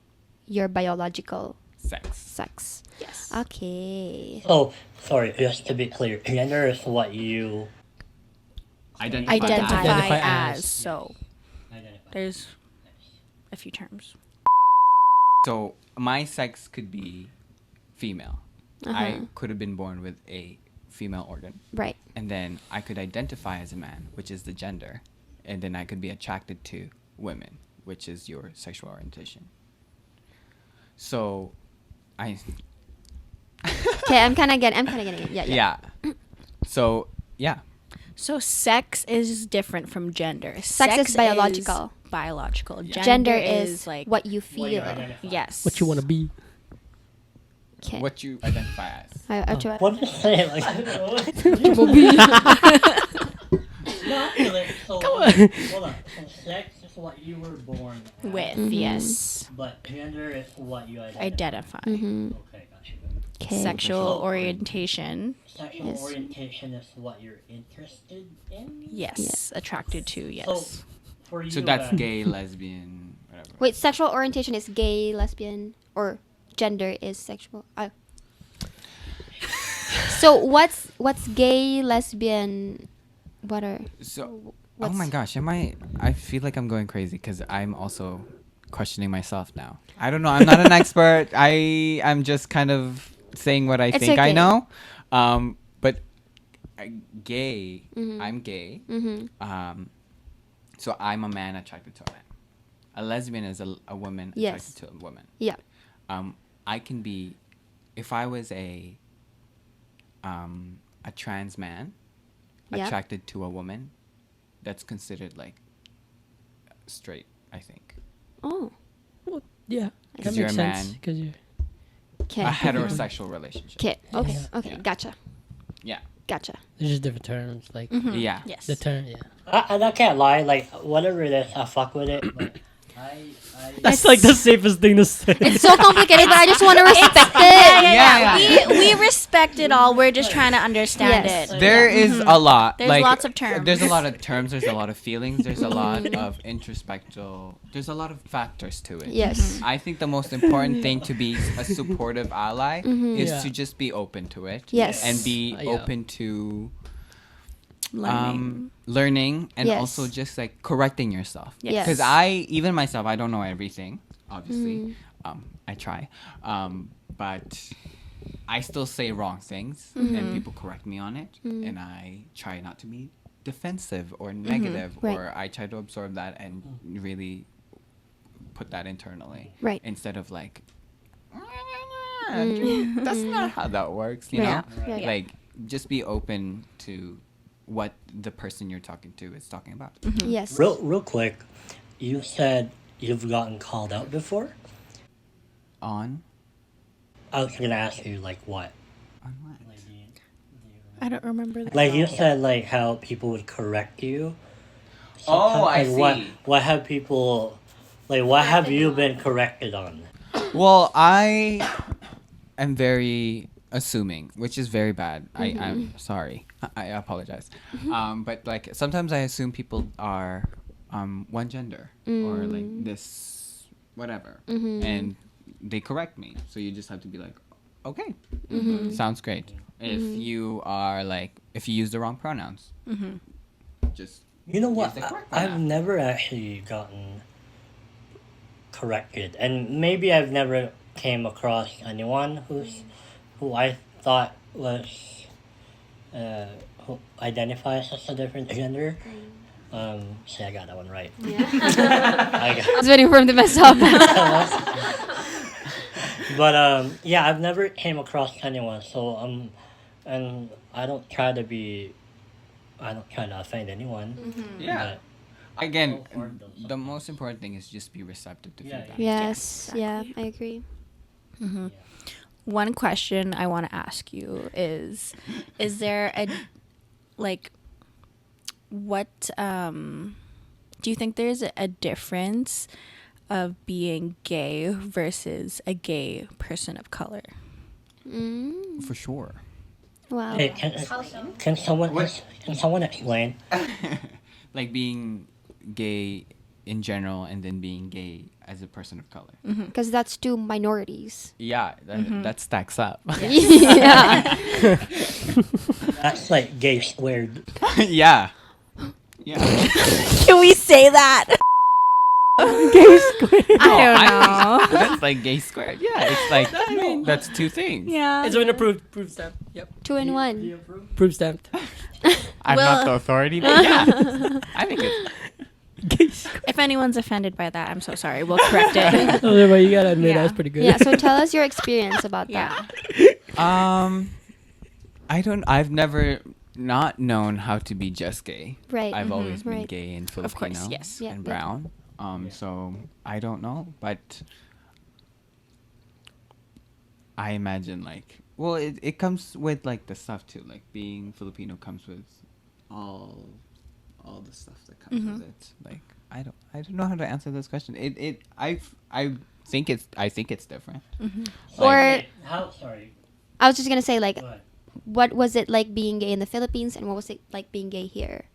Speaker 3: your biological
Speaker 4: sex.
Speaker 3: sex.
Speaker 5: Yes.
Speaker 3: Okay.
Speaker 1: Oh, sorry. Just to be clear, gender is what you
Speaker 4: Identify.
Speaker 5: Identify,
Speaker 2: Identify
Speaker 5: as.
Speaker 2: as.
Speaker 5: So
Speaker 1: identify.
Speaker 5: there's a few terms.
Speaker 4: So my sex could be female. I
Speaker 3: Uh-huh.
Speaker 4: could have been born with a female organ.
Speaker 3: Right.
Speaker 4: And then I could identify as a man, which is the gender. And then I could be attracted to women, which is your sexual orientation. So I
Speaker 3: Okay, I'm kind of getting it. Yeah.
Speaker 4: yeah. So yeah.
Speaker 5: So sex is different from gender.
Speaker 3: Sex is biological.
Speaker 5: Biological.
Speaker 3: Gender is
Speaker 5: like
Speaker 3: what you
Speaker 1: What you
Speaker 3: feel.
Speaker 1: identify.
Speaker 5: Yes.
Speaker 2: What you want to be?
Speaker 3: Okay.
Speaker 4: What you identify as.
Speaker 3: I try.
Speaker 1: What did you say? Like, no, actually, so, hold on. So sex is what you were born as,
Speaker 5: with
Speaker 3: Mm-hmm.
Speaker 5: yes.
Speaker 1: but gender is what you identify.
Speaker 5: Identify.
Speaker 3: Mm-hmm.
Speaker 1: Okay, gotcha.
Speaker 3: Okay.
Speaker 5: Sexual
Speaker 1: Sexual
Speaker 5: orientation.
Speaker 1: Sexual
Speaker 3: Yes.
Speaker 1: orientation is what you're interested in.
Speaker 5: Yes. Attracted to yes.
Speaker 1: So for you,
Speaker 4: So that's gay, lesbian, whatever.
Speaker 3: Wait, sexual orientation is gay, lesbian, or gender is sexual. So what's gay, lesbian? What are?
Speaker 4: So, oh
Speaker 3: What's-
Speaker 4: my gosh, I feel like I'm going crazy because I'm also questioning myself now. I don't know. I'm not an expert. I'm just kind of saying what I
Speaker 3: It's
Speaker 4: think I
Speaker 3: okay.
Speaker 4: know. But gay,
Speaker 3: Mhm.
Speaker 4: I'm gay.
Speaker 3: Mm-hmm.
Speaker 4: So I'm a man attracted to a man. A lesbian is a woman
Speaker 3: Yes.
Speaker 4: attracted to a woman.
Speaker 3: Yeah.
Speaker 4: I can be, if I was a trans man
Speaker 3: Yep.
Speaker 4: attracted to a woman, that's considered like straight, I think.
Speaker 3: Oh.
Speaker 2: Well, yeah, that
Speaker 4: 'Cause you're
Speaker 2: makes
Speaker 4: a
Speaker 2: sense.
Speaker 4: man.
Speaker 2: Because you're
Speaker 3: Okay.
Speaker 4: A heterosexual relationship.
Speaker 3: Okay. Okay.
Speaker 2: Yeah.
Speaker 3: Okay.
Speaker 4: Yeah.
Speaker 3: Gotcha.
Speaker 4: Yeah.
Speaker 3: Gotcha.
Speaker 2: there's just different terms. Like
Speaker 4: Yeah.
Speaker 5: Yes.
Speaker 2: the term, yeah.
Speaker 1: I can't lie. Like whatever it is, I fuck with it. But
Speaker 2: That's like the safest thing to say.
Speaker 3: It's so complicated, but I just want to respect it.
Speaker 4: Yeah.
Speaker 5: We respect it all. We're just trying to understand
Speaker 3: Yes.
Speaker 5: it.
Speaker 4: There is a lot.
Speaker 5: There's
Speaker 4: like,
Speaker 5: lots of terms.
Speaker 4: There's a lot of terms. There's a lot of feelings. There's a lot of introspectual. There's a lot of factors to it.
Speaker 3: Yes.
Speaker 4: I think the most important thing to be a supportive ally is
Speaker 2: Yeah.
Speaker 4: to just be open to it.
Speaker 3: Yes.
Speaker 4: And be
Speaker 2: Yeah.
Speaker 4: open to
Speaker 5: Learning.
Speaker 4: learning and
Speaker 3: Yes.
Speaker 4: also just like correcting yourself.
Speaker 3: Yes.
Speaker 4: Because even myself, I don't know everything. Obviously, I try, but I still say wrong things, and people correct me on it, and I try not to be defensive or negative,
Speaker 3: Right.
Speaker 4: or I try to absorb that and really put that internally,
Speaker 3: Right.
Speaker 4: instead of like, that's not how that works, you
Speaker 3: Right.
Speaker 4: know?
Speaker 3: Right.
Speaker 4: Like, just be open to what the person you're talking to is talking about.
Speaker 3: Yes.
Speaker 1: real quick, you said you've gotten called out before.
Speaker 4: On
Speaker 1: I was gonna ask you like what.
Speaker 4: what?
Speaker 5: I don't remember that.
Speaker 1: Like you said, like how people would correct you.
Speaker 4: Oh, I
Speaker 1: Like, What,
Speaker 4: see.
Speaker 1: what have people, like what have you been corrected on?
Speaker 4: Well, I am very assuming, which is very bad. I'm sorry. I apologize. But like sometimes I assume people are one gender or like this whatever, and they correct me. So you just have to be like, okay, sounds great. If you are like, if you use the wrong pronouns, just
Speaker 1: You know
Speaker 4: use
Speaker 1: what?
Speaker 4: the correct
Speaker 1: I've
Speaker 4: pronoun.
Speaker 1: never actually gotten corrected, and maybe I've never came across anyone who I thought was who identifies as a different gender. See, I got that one right. I
Speaker 3: I was waiting for him to mess up.
Speaker 1: But yeah, I've never came across anyone. So and I don't try to offend anyone.
Speaker 4: Yeah.
Speaker 1: But
Speaker 4: Again,
Speaker 1: Or those
Speaker 4: the most important thing is just be receptive to
Speaker 1: Yeah,
Speaker 4: feedback.
Speaker 3: Yes. Yeah, I agree.
Speaker 5: One question I want to ask you is there a, like, what, do you think there's a difference of being gay versus a gay person of color?
Speaker 4: For sure.
Speaker 3: Wow.
Speaker 1: hey, can someone explain?
Speaker 4: Like being gay in general and then being gay as a person of color.
Speaker 3: Because that's two minorities.
Speaker 4: Yeah, that stacks up.
Speaker 3: Yeah.
Speaker 1: That's like gay squared.
Speaker 4: Yeah. Yeah.
Speaker 5: Can we say that? I don't know.
Speaker 4: That's like gay squared. Yeah, it's like that's two things.
Speaker 5: Yeah.
Speaker 2: It's been approved. Proof stamped. Yep.
Speaker 3: 2 in 1.
Speaker 2: Proof stamped.
Speaker 4: I'm
Speaker 5: Well-
Speaker 4: not the authority, but yeah. I think it's
Speaker 5: If anyone's offended by that, I'm so sorry. We'll correct it.
Speaker 2: Oh, but you gotta admit
Speaker 5: Yeah.
Speaker 2: that was pretty good.
Speaker 3: Yeah, so tell us your experience about
Speaker 5: Yeah.
Speaker 3: that.
Speaker 4: I've never not known how to be just gay.
Speaker 3: Right.
Speaker 4: I've always been
Speaker 3: Right.
Speaker 4: gay and Filipino
Speaker 5: Of course, yes.
Speaker 3: Yeah,
Speaker 4: and
Speaker 3: yeah.
Speaker 4: brown. So I don't know, but I imagine like, well, it comes with like the stuff too. Like being Filipino comes with all the stuff that comes with it. Like I don't know how to answer this question. I think it's different.
Speaker 3: Or
Speaker 1: How? Sorry.
Speaker 3: I was just going to say, like,
Speaker 1: Go ahead.
Speaker 3: what was it like being gay in the Philippines and what was it like being gay here?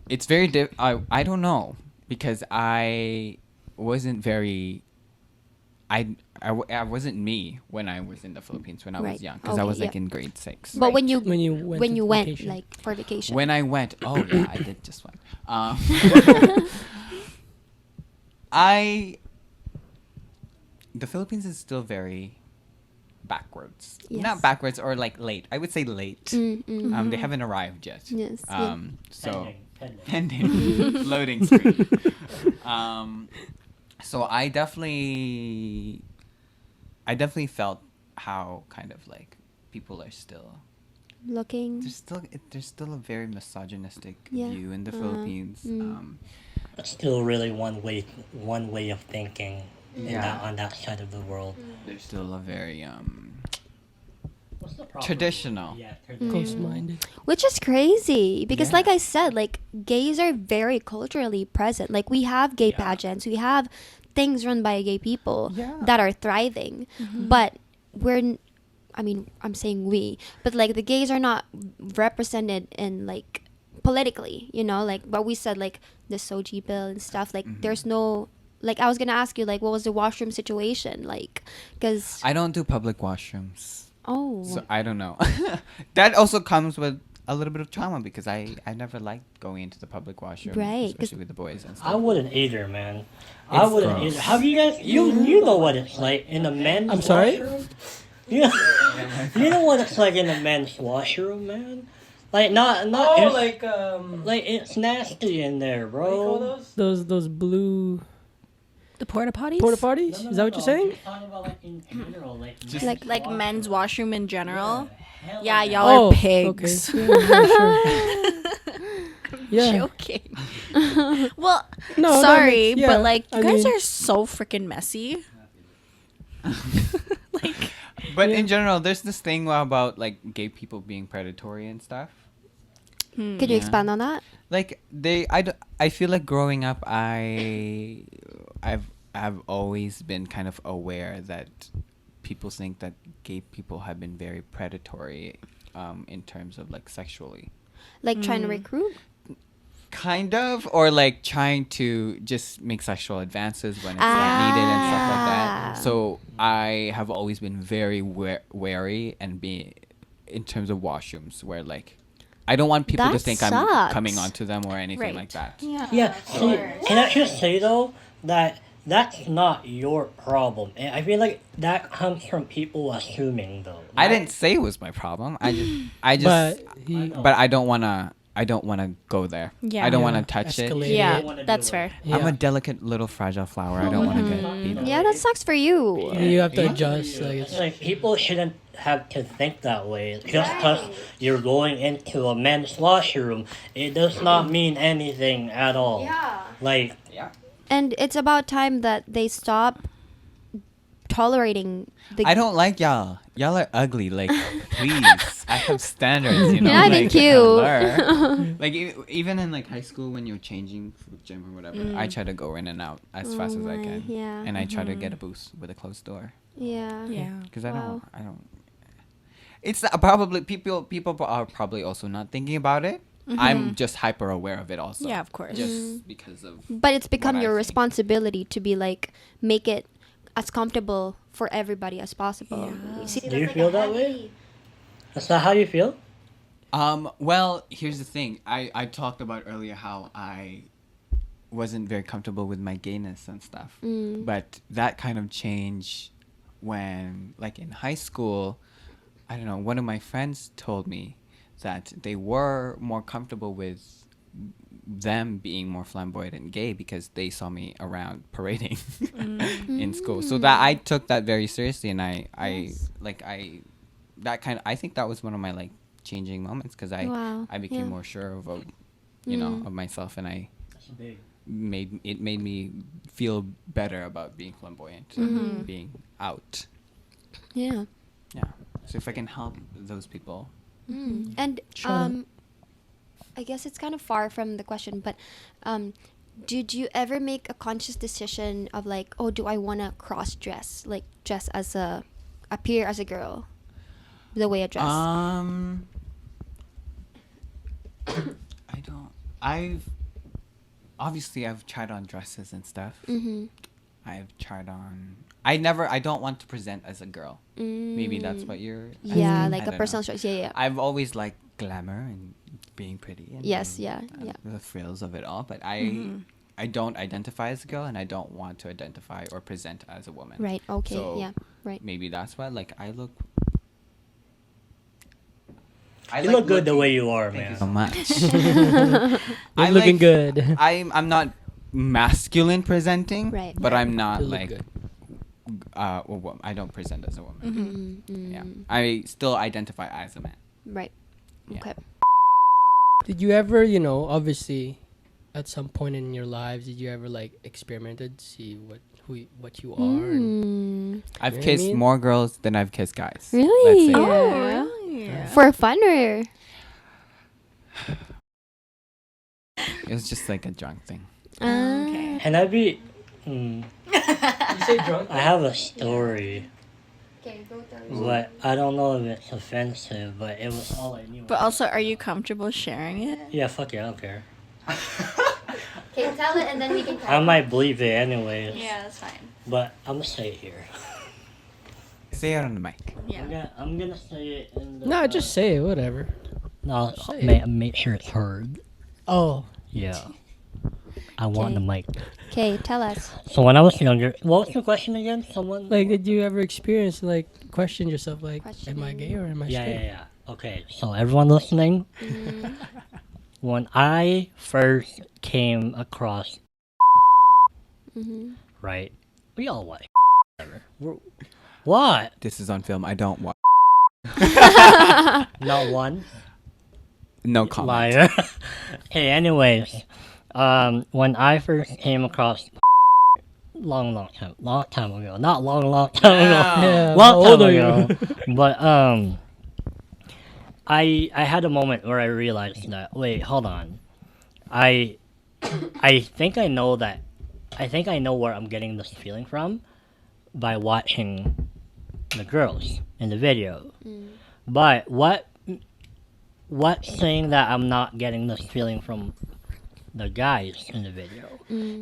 Speaker 4: It's very I don't know because I wasn't very I wasn't me when I was in the Philippines when I
Speaker 3: Right.
Speaker 4: was young because I
Speaker 3: Okay,
Speaker 4: was like
Speaker 3: yeah.
Speaker 4: in grade 6.
Speaker 3: But when you
Speaker 2: When you went, to vacation.
Speaker 3: like for vacation.
Speaker 4: When I went, oh yeah, I did just went. The Philippines is still very backwards.
Speaker 3: Yes.
Speaker 4: Not backwards or like late. I would say late. They haven't arrived yet.
Speaker 3: Yes, yeah.
Speaker 4: So
Speaker 1: Pending.
Speaker 4: pending loading screen. So I definitely felt how kind of like people are still
Speaker 3: Looking.
Speaker 4: there's still a very misogynistic
Speaker 3: Yeah.
Speaker 4: view in the Philippines.
Speaker 1: It's still really one way of thinking in
Speaker 4: Yeah.
Speaker 1: that on that side of the world.
Speaker 4: There's still a very
Speaker 1: What's the proper
Speaker 4: traditional.
Speaker 1: word? Yeah,
Speaker 2: Close-minded.
Speaker 3: Which is crazy because,
Speaker 4: Yeah.
Speaker 3: like I said, like gays are very culturally present. Like we have gay
Speaker 1: Yeah.
Speaker 3: pageants, we have things run by gay people
Speaker 4: Yeah.
Speaker 3: that are thriving, but I mean, I'm saying we, but like the gays are not represented in like politically, you know, like but we said like the Soji bill and stuff. Like there's no like I was gonna ask you like what was the washroom situation like because
Speaker 4: I don't do public washrooms.
Speaker 3: oh
Speaker 4: So I don't know. That also comes with a little bit of trauma because I never liked going into the public washroom,
Speaker 3: Right, 'cause-
Speaker 4: especially with the boys and
Speaker 1: I
Speaker 4: stuff.
Speaker 1: wouldn't either, man. I
Speaker 4: It's
Speaker 1: wouldn't
Speaker 4: gross.
Speaker 1: either. Have you guys? You know what it's like in a men's
Speaker 2: I'm sorry?
Speaker 1: washroom? You know what it's like in a men's washroom, man? Like not it's, like it's nasty in there, bro.
Speaker 2: Those blue
Speaker 5: The porta potties?
Speaker 2: porta potties? Is that what you're saying?
Speaker 1: I'm just talking about like in general, like
Speaker 4: Just-
Speaker 1: men's
Speaker 5: Like men's washroom in general?
Speaker 1: Hell
Speaker 5: Yeah,
Speaker 1: yeah.
Speaker 5: y'all are pigs.
Speaker 2: Okay. Yeah, sure. Yeah.
Speaker 5: Joking. Well,
Speaker 2: No, that
Speaker 5: sorry,
Speaker 2: makes- yeah,
Speaker 5: but like you
Speaker 2: I
Speaker 5: guys
Speaker 2: mean-
Speaker 5: are so freaking messy. Like
Speaker 4: But
Speaker 2: Yeah.
Speaker 4: in general, there's this thing about like gay people being predatory and stuff.
Speaker 3: could you
Speaker 4: Yeah.
Speaker 3: expand on that?
Speaker 4: Like I feel like growing up, I've always been kind of aware that people think that gay people have been very predatory, in terms of like sexually.
Speaker 3: Like trying to recruit?
Speaker 4: Kind of, or like trying to just make sexual advances when it's not needed and stuff like
Speaker 3: Ah.
Speaker 4: that. So I have always been very wary and be in terms of washrooms where like I don't want people to
Speaker 3: That
Speaker 4: think
Speaker 3: sucks.
Speaker 4: I'm coming onto them or anything
Speaker 5: Right.
Speaker 4: like that.
Speaker 1: Yeah, see, can I just say though that that's not your problem. And I feel like that comes from people assuming though.
Speaker 4: I
Speaker 1: right?
Speaker 4: didn't say it was my problem. I just
Speaker 2: But he,
Speaker 4: but I don't wanna go there.
Speaker 5: Yeah.
Speaker 4: I don't
Speaker 2: Yeah.
Speaker 4: wanna touch it.
Speaker 2: Escalate.
Speaker 5: yeah,
Speaker 1: don't wanna
Speaker 5: that's
Speaker 1: do
Speaker 5: fair.
Speaker 1: it.
Speaker 2: yeah.
Speaker 4: I'm a delicate little fragile flower. I don't wanna get beat up.
Speaker 3: Yeah, that sucks for you.
Speaker 2: You have to adjust. Like
Speaker 1: It's
Speaker 2: it's,
Speaker 1: like people shouldn't have to think that way. Just because you're going into a men's washroom, it does not mean anything at all.
Speaker 3: Yeah.
Speaker 1: Like,
Speaker 3: And it's about time that they stop tolerating the
Speaker 4: I don't like y'all. Y'all are ugly. Like, please. I have standards, you know.
Speaker 3: You're not
Speaker 4: like,
Speaker 3: even cute.
Speaker 4: hello. Like, even in like high school when you're changing for gym or whatever, I try to go in and out as fast as I
Speaker 3: my,
Speaker 4: can.
Speaker 3: yeah.
Speaker 4: And I try to get a boost with a closed door.
Speaker 3: Yeah.
Speaker 5: Yeah.
Speaker 4: Because
Speaker 3: Wow.
Speaker 4: I don't. It's probably people are probably also not thinking about it. I'm just hyper aware of it also.
Speaker 5: Yeah, of course.
Speaker 4: Just because of.
Speaker 3: But it's become
Speaker 4: what I
Speaker 3: your
Speaker 4: think.
Speaker 3: responsibility to be like make it as comfortable for everybody as possible.
Speaker 5: Yeah.
Speaker 3: See,
Speaker 1: Do
Speaker 3: that's
Speaker 1: you
Speaker 3: like
Speaker 1: feel
Speaker 3: a
Speaker 1: that way?
Speaker 3: heavy-
Speaker 1: that's not how you feel?
Speaker 4: Well, here's the thing. I talked about earlier how I wasn't very comfortable with my gayness and stuff. But that kind of changed when, like, in high school, I don't know, one of my friends told me that they were more comfortable with them being more flamboyant and gay because they saw me around parading in school. So that I took that very seriously, and I think that was one of my like changing moments because
Speaker 3: Wow,
Speaker 4: I became
Speaker 3: yeah.
Speaker 4: more sure of of myself, and I
Speaker 1: That's big.
Speaker 4: made me feel better about being flamboyant and being out.
Speaker 3: Yeah.
Speaker 4: Yeah. So if I can help those people.
Speaker 3: And
Speaker 2: Sure.
Speaker 3: I guess it's kind of far from the question, but did you ever make a conscious decision of like, oh, do I want to cross dress, like dress as appear as a girl, the way I dress?
Speaker 4: I don't. I've tried on dresses and stuff. I've tried on. I don't want to present as a girl. Maybe that's what you're.
Speaker 3: Yeah,
Speaker 4: asking.
Speaker 3: like
Speaker 4: I
Speaker 3: a
Speaker 4: don't
Speaker 3: personal
Speaker 4: know.
Speaker 3: choice. Yeah, yeah.
Speaker 4: I've always liked glamour and being pretty. And
Speaker 3: Yes, yeah, yeah.
Speaker 4: The frills of it all, but I don't identify as a girl, and I don't want to identify or present as a woman.
Speaker 3: Right. Okay.
Speaker 4: So
Speaker 3: yeah. Right.
Speaker 4: maybe that's why. Like I look.
Speaker 1: You look good the way you are,
Speaker 4: Thank you
Speaker 1: man.
Speaker 4: so much.
Speaker 2: you're
Speaker 4: I
Speaker 2: looking
Speaker 4: like-
Speaker 2: good.
Speaker 4: I'm not masculine presenting,
Speaker 3: Right.
Speaker 4: but I'm not
Speaker 2: You look
Speaker 4: like
Speaker 2: good.
Speaker 4: I don't present as a woman.
Speaker 3: Mm-hmm.
Speaker 4: Yeah, I still identify as a man.
Speaker 3: Right.
Speaker 4: Yeah.
Speaker 3: Okay.
Speaker 2: Did you ever, obviously, at some point in your lives, did you ever like experimented, see what you are? And,
Speaker 4: I've
Speaker 2: You know what I
Speaker 4: kissed
Speaker 2: mean?
Speaker 4: more girls than I've kissed guys.
Speaker 3: Really?
Speaker 4: Let's say that.
Speaker 5: Oh, really?
Speaker 3: For fun or?
Speaker 4: It was just like a drunk thing.
Speaker 5: Okay.
Speaker 1: And I'd be.
Speaker 2: you say drunk?
Speaker 1: I have a story,
Speaker 3: Okay, go tell
Speaker 1: but I don't know if it's offensive. But it was all I knew.
Speaker 5: But also, are you comfortable sharing it?
Speaker 1: Yeah, fuck it, I don't care.
Speaker 3: Okay, tell it and then we can.
Speaker 1: I might believe it anyway.
Speaker 5: Yeah, that's fine.
Speaker 1: But I'm gonna say it here.
Speaker 4: Say it on the mic.
Speaker 5: Yeah.
Speaker 1: I'm gonna say it in the.
Speaker 2: No, just say it. Whatever.
Speaker 1: No,
Speaker 2: say
Speaker 1: make sure it's heard.
Speaker 2: Oh,
Speaker 1: Yeah. I want the mic.
Speaker 3: Okay, tell us.
Speaker 1: So when I was younger, what was your question again? Someone.
Speaker 2: like, did you ever experience like question yourself like, am I
Speaker 3: Questioning.
Speaker 2: gay or am I
Speaker 1: Yeah,
Speaker 2: straight?
Speaker 1: yeah. Okay, so everyone listening, when I first came across, right, we all like, whatever. What?
Speaker 4: This is on film. I don't want.
Speaker 1: Not one.
Speaker 4: No comment.
Speaker 1: Liar. Okay, anyways, when I first came across long time ago, not long time ago,
Speaker 2: Yeah,
Speaker 1: long
Speaker 2: how old
Speaker 1: time
Speaker 2: are you?
Speaker 1: ago, but I had a moment where I realized that wait, hold on, I think I know that, I think I know where I'm getting this feeling from by watching the girls in the video, but what's saying that I'm not getting this feeling from the guys in the video?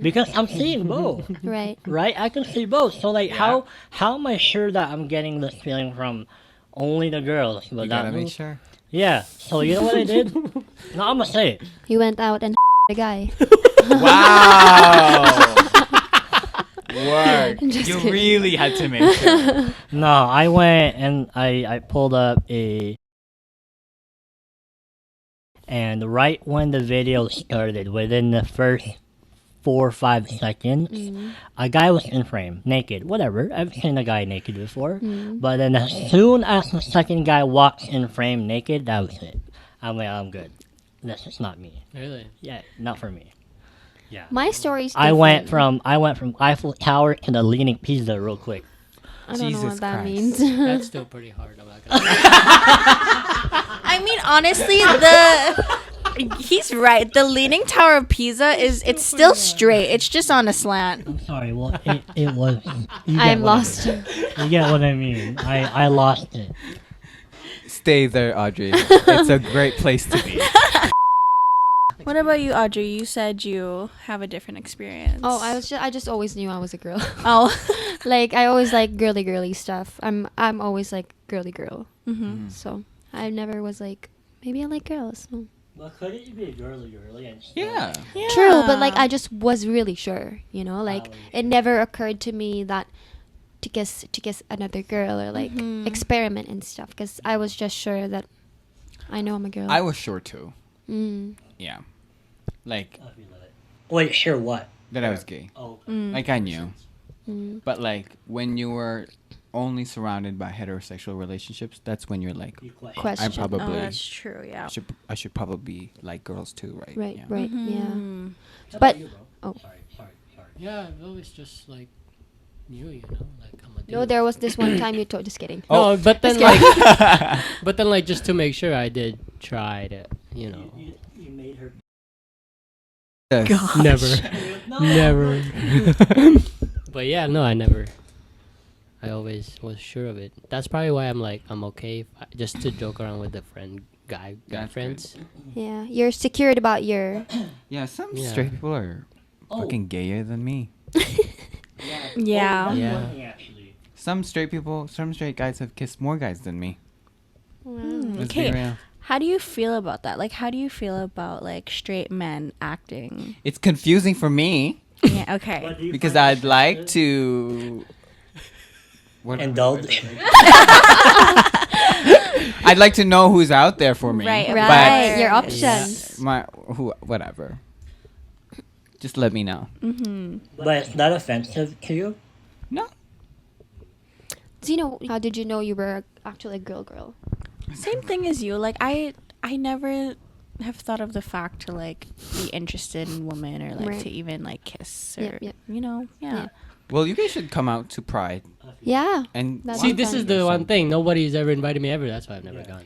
Speaker 1: Because I'm seeing both,
Speaker 3: Right.
Speaker 1: right? I can see both. So like,
Speaker 4: Yeah.
Speaker 1: how am I sure that I'm getting this feeling from only the girls, but
Speaker 4: You
Speaker 1: not
Speaker 4: gotta make
Speaker 1: me?
Speaker 4: sure.
Speaker 1: Yeah. So you know what I did? No, I'm gonna say it.
Speaker 3: You went out and the guy.
Speaker 4: Wow. Word.
Speaker 3: Just
Speaker 4: You
Speaker 3: kidding.
Speaker 4: really had to make sure.
Speaker 1: No, I went and I pulled up and right when the video started, within the first 4 or 5 seconds, a guy was in frame, naked, whatever. I've seen a guy naked before. But then as soon as the second guy walks in frame naked, that was it. I'm like, I'm good. That's just not me.
Speaker 2: Really?
Speaker 1: Yeah, not for me. Yeah.
Speaker 3: My story's
Speaker 1: I
Speaker 3: different.
Speaker 1: went from Eiffel Tower to the Leaning Pizza real quick.
Speaker 3: I don't know
Speaker 4: Jesus
Speaker 3: what that
Speaker 4: Christ.
Speaker 3: means.
Speaker 2: That's still pretty hard. I'm not gonna lie.
Speaker 5: I mean, honestly, he's right. The Leaning Tower of Pisa it's still straight. It's just on a slant.
Speaker 1: I'm sorry. Well, it was. You get
Speaker 3: I'm
Speaker 1: what I
Speaker 3: lost.
Speaker 1: mean. You get what I mean. I lost it.
Speaker 4: Stay there, Audrey. It's a great place to be.
Speaker 5: What about you, Audrey? You said you have a different experience.
Speaker 3: Oh, I just always knew I was a girl.
Speaker 5: Oh.
Speaker 3: Like I always like girly stuff. I'm always like girly girl.
Speaker 5: Mm-hmm.
Speaker 3: So I never was like maybe I like girls. No.
Speaker 1: Well, could it be girly and
Speaker 4: Yeah.
Speaker 5: Yeah.
Speaker 3: True, but like I just was really sure, like
Speaker 1: Wow.
Speaker 3: it never occurred to me that to kiss another girl or like experiment and stuff because I was just sure that I know I'm a girl.
Speaker 4: I was sure too.
Speaker 3: Mm.
Speaker 4: Yeah. Like,
Speaker 1: I feel it. Wait, sure what?
Speaker 4: that I was gay.
Speaker 1: Oh,
Speaker 4: Like, I knew.
Speaker 3: Mm.
Speaker 4: But, like, when you were only surrounded by heterosexual relationships, that's when you're like,
Speaker 1: you question.
Speaker 3: Question.
Speaker 4: I probably
Speaker 5: Oh, that's true. Yeah.
Speaker 4: I should probably like girls too, right?
Speaker 3: Right,
Speaker 4: Yeah.
Speaker 3: right, yeah.
Speaker 5: Mm.
Speaker 1: How
Speaker 3: But-
Speaker 1: about you, bro?
Speaker 3: oh.
Speaker 1: Sorry.
Speaker 2: Yeah, I've always just like knew, like I'm a dude.
Speaker 3: No, there was this one time you told. Just kidding.
Speaker 2: No, but then
Speaker 3: Just
Speaker 2: like, just to make sure, I did try to,
Speaker 1: You made her.
Speaker 4: Yes.
Speaker 2: never,
Speaker 1: No.
Speaker 2: never. But yeah, no, I never. I always was sure of it. That's probably why I'm okay just to joke around with the guy
Speaker 4: That's
Speaker 2: friends.
Speaker 3: Yeah, you're secured about your.
Speaker 4: Yeah, some
Speaker 2: Yeah.
Speaker 4: straight people are
Speaker 1: Oh.
Speaker 4: fucking gayer than me.
Speaker 5: Yeah.
Speaker 1: that's
Speaker 2: Yeah.
Speaker 1: one thing, actually.
Speaker 4: Some straight guys have kissed more guys than me. Let's be
Speaker 5: Okay.
Speaker 4: real.
Speaker 5: How do you feel about that? Like, how do you feel about like straight men acting?
Speaker 4: It's confusing for me
Speaker 5: Yeah. Okay.
Speaker 1: But do you
Speaker 4: because
Speaker 1: find
Speaker 4: I'd
Speaker 1: it
Speaker 4: like
Speaker 1: attractive?
Speaker 4: to. What,
Speaker 1: Indulge.
Speaker 4: I'd like to know who's out there for me.
Speaker 5: Right,
Speaker 3: Right, your
Speaker 5: But
Speaker 3: options.
Speaker 4: whatever. just let me know.
Speaker 1: But it's not offensive to you?
Speaker 4: No.
Speaker 3: Do you know, how did you know you were actually a girl?
Speaker 5: Same thing as you. Like I never have thought of the fact to like be interested in women or like
Speaker 3: Right.
Speaker 5: to even like kiss or
Speaker 3: Yep, yep.
Speaker 5: you know, yeah.
Speaker 4: Well, you guys should come out to Pride
Speaker 3: Yeah.
Speaker 4: and
Speaker 3: That's
Speaker 2: See,
Speaker 3: fun.
Speaker 2: this is the one thing. Nobody's ever invited me ever. That's why I've never gone.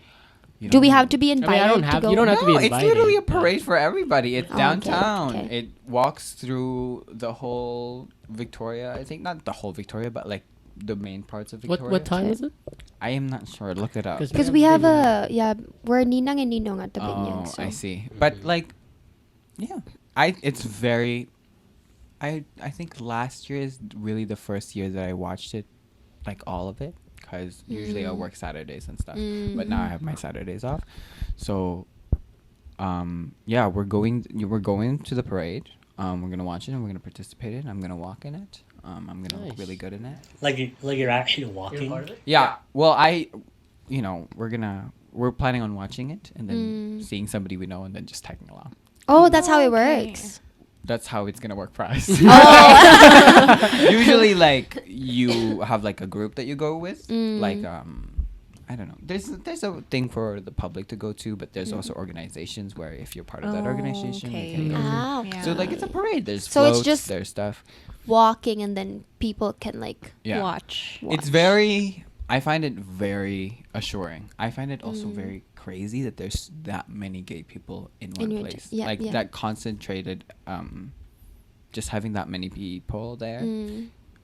Speaker 4: You
Speaker 3: Do we
Speaker 4: don't-
Speaker 3: have to be
Speaker 2: I mean,
Speaker 3: invited
Speaker 2: I don't
Speaker 3: to
Speaker 2: have.
Speaker 3: go?
Speaker 2: You don't have to be
Speaker 4: No,
Speaker 2: invited.
Speaker 4: it's literally a
Speaker 2: but-
Speaker 4: parade for everybody. It's
Speaker 3: Oh,
Speaker 4: downtown.
Speaker 3: okay.
Speaker 4: It walks through the whole Victoria. I think not the whole Victoria, but like the main parts of Victoria.
Speaker 2: What time is it?
Speaker 4: I am not sure. Look it up.
Speaker 3: Because we have we're Ninang and Ninong at the Binyag.
Speaker 4: Oh,
Speaker 3: So.
Speaker 4: I see. But like, yeah, it's very. I think last year is really the first year that I watched it, like all of it, because usually I work Saturdays and stuff, but now I have my Saturdays off, so. Yeah, we're going to the parade. We're gonna watch it and we're gonna participate in it. I'm gonna walk in it. I'm gonna look
Speaker 2: Nice.
Speaker 4: really good in it.
Speaker 1: Like you're actually
Speaker 2: You're
Speaker 1: walking?
Speaker 2: part of it?
Speaker 4: Yeah. Well, we're planning on watching it and then seeing somebody we know and then just tagging along.
Speaker 3: Oh, that's how it
Speaker 5: Okay.
Speaker 3: works.
Speaker 4: That's how it's gonna work for us.
Speaker 3: Oh.
Speaker 4: Usually, like you have like a group that you go with,
Speaker 3: Mm.
Speaker 4: like I don't know. There's a thing for the public to go to, but there's also organizations where if you're part of that
Speaker 5: Oh,
Speaker 4: organization, you can
Speaker 5: okay.
Speaker 4: go.
Speaker 3: Ah,
Speaker 5: Yeah.
Speaker 4: So like it's a parade. There's
Speaker 3: So it's
Speaker 4: floats,
Speaker 3: just-
Speaker 4: there's stuff.
Speaker 3: Walking and then people can like
Speaker 4: Yeah.
Speaker 5: Watch.
Speaker 3: watch.
Speaker 4: It's very. I find it very assuring. I find it also very crazy that there's that many gay people in one
Speaker 3: your
Speaker 4: place.
Speaker 3: yeah,
Speaker 4: like
Speaker 3: yeah.
Speaker 4: that concentrated. Just having that many people there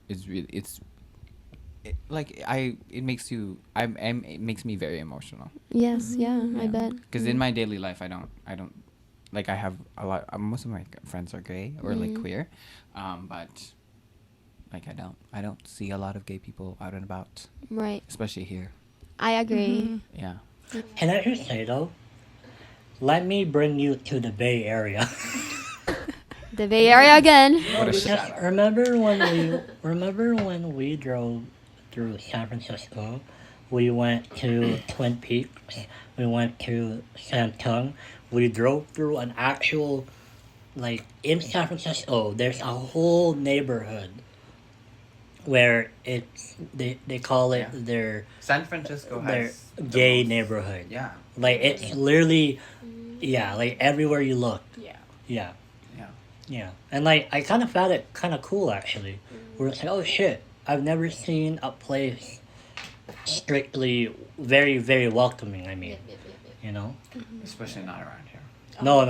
Speaker 4: is really. It makes you. It makes me very emotional.
Speaker 3: Yes, yeah, I bet.
Speaker 4: Because in my daily life, I don't. Like I have a lot. Most of my friends are gay or like queer, but like I don't see a lot of gay people out and about,
Speaker 3: Right.
Speaker 4: especially here.
Speaker 3: I agree.
Speaker 4: Yeah.
Speaker 1: Can I just say though? Let me bring you to the Bay Area.
Speaker 3: The Bay Area again.
Speaker 4: What a
Speaker 1: Just
Speaker 4: shout.
Speaker 1: remember when we drove through San Francisco? We went to Twin Peaks. We went to Santung. We drove through an actual, like in San Francisco. There's a whole neighborhood where they call it
Speaker 4: Yeah.
Speaker 1: their
Speaker 4: San Francisco
Speaker 1: their gay neighborhood.
Speaker 4: Yeah.
Speaker 1: Like it's literally, yeah, like everywhere you look.
Speaker 5: Yeah.
Speaker 1: Yeah.
Speaker 4: Yeah.
Speaker 1: Yeah, and like I kind of found it kind of cool actually. Where it's like, oh shit, I've never seen a place strictly very very welcoming. I mean, you know.
Speaker 4: Especially not around here.
Speaker 1: No.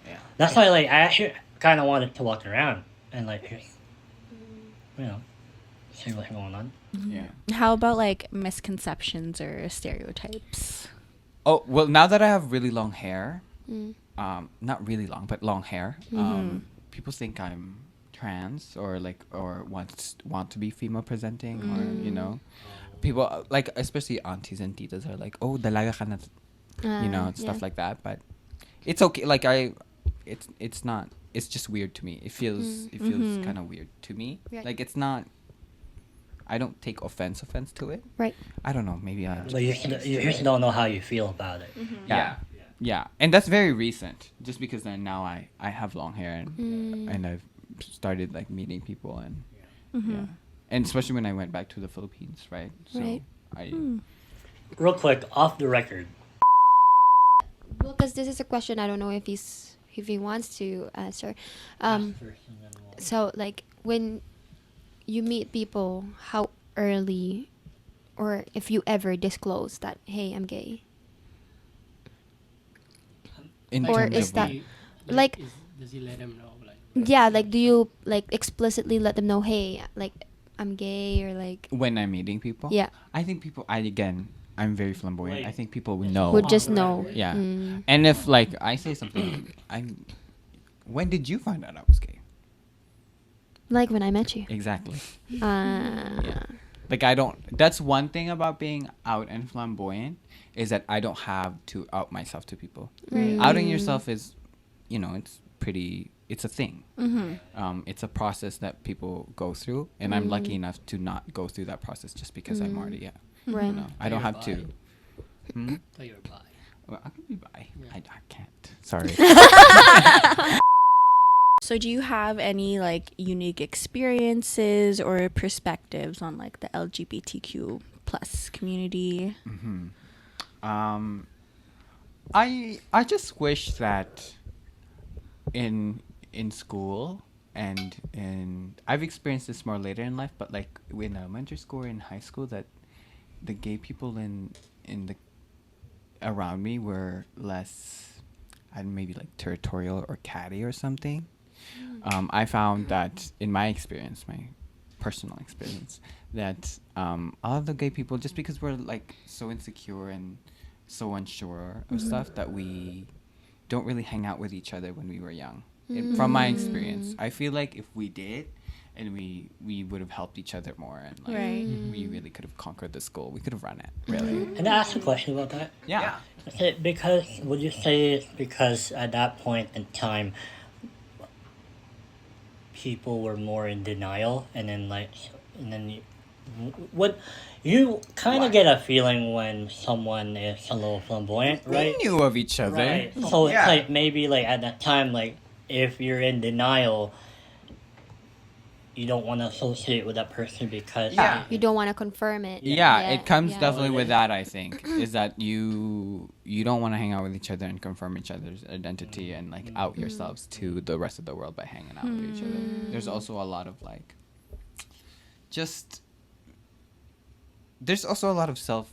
Speaker 4: Yeah.
Speaker 1: That's why like I actually kind of wanted to walk around and like, just, you know, see what's going on.
Speaker 4: Yeah.
Speaker 5: How about like misconceptions or stereotypes?
Speaker 4: Oh well, now that I have really long hair,
Speaker 3: Mm.
Speaker 4: not really long, but long hair, people think I'm trans or like or want to be female presenting or you know, people like especially aunties and titas are like, oh dalaga ka na, you know, stuff like that. But it's okay. Like it's not. It's just weird to me. It feels kind of weird to me.
Speaker 3: Right.
Speaker 4: Like it's not. I don't take offense to it.
Speaker 3: Right.
Speaker 4: I don't know. Maybe I.
Speaker 1: But you just don't know how you feel about it.
Speaker 4: Yeah, and that's very recent. Just because then now I have long hair and I've started like meeting people and yeah, and especially when I went back to the Philippines, right? So
Speaker 3: Right.
Speaker 1: Real quick, off the record.
Speaker 3: Well, because this is a question I don't know if he wants to answer. So like when you meet people, how early, or if you ever disclose that, hey, I'm gay.
Speaker 4: In
Speaker 3: Or
Speaker 4: terms
Speaker 3: is
Speaker 4: of
Speaker 3: that-
Speaker 4: what?
Speaker 3: like-
Speaker 2: does he let him know? Like,
Speaker 3: Yeah, like do you like explicitly let them know, hey, like I'm gay, or like
Speaker 4: When I'm meeting people?
Speaker 3: Yeah.
Speaker 4: I think people. I'm very flamboyant. I think people would know.
Speaker 3: would just know.
Speaker 4: Yeah.
Speaker 3: Mm.
Speaker 4: And if like I say something, when did you find out I was gay?
Speaker 3: Like when I met you.
Speaker 4: Exactly.
Speaker 3: Yeah.
Speaker 4: Like I don't. That's one thing about being out and flamboyant is that I don't have to out myself to people.
Speaker 3: Right.
Speaker 4: Outing yourself is, you know, it's pretty. It's a thing. It's a process that people go through, and I'm lucky enough to not go through that process just because I'm already.
Speaker 3: Right.
Speaker 4: You know, I don't have to.
Speaker 2: tell your bi.
Speaker 4: Well, I could be bi. I can't. Sorry.
Speaker 5: So do you have any like unique experiences or perspectives on like the LGBTQ plus community?
Speaker 4: Um, I just wish that in school and in I've experienced this more later in life, but like in elementary school or in high school, that the gay people in the around me were less, maybe like territorial or catty or something. I found that in my experience, my personal experience, that a lot of the gay people, just because we're like so insecure and so unsure of stuff, that we don't really hang out with each other when we were young. From my experience, I feel like if we did, and we would have helped each other more, and like
Speaker 5: Right.
Speaker 4: we really could have conquered the school. We could have run it, really.
Speaker 1: And I ask a question about that.
Speaker 4: Yeah.
Speaker 1: Is it because, would you say it's because at that point in time, people were more in denial, and then what you kind
Speaker 4: Why?
Speaker 1: of get a feeling when someone is a little flamboyant, right?
Speaker 4: We knew of each other.
Speaker 1: Right. So
Speaker 4: Yeah.
Speaker 1: it's like maybe like at that time, like if you're in denial, you don't want to associate with that person because
Speaker 4: Yeah.
Speaker 3: You don't want to confirm it.
Speaker 4: Yeah, it comes
Speaker 3: yeah.
Speaker 4: definitely with that. I think is that you don't want to hang out with each other and confirm each other's identity and like out yourselves to the rest of the world by hanging out with each other. There's also a lot of like, just there's also a lot of self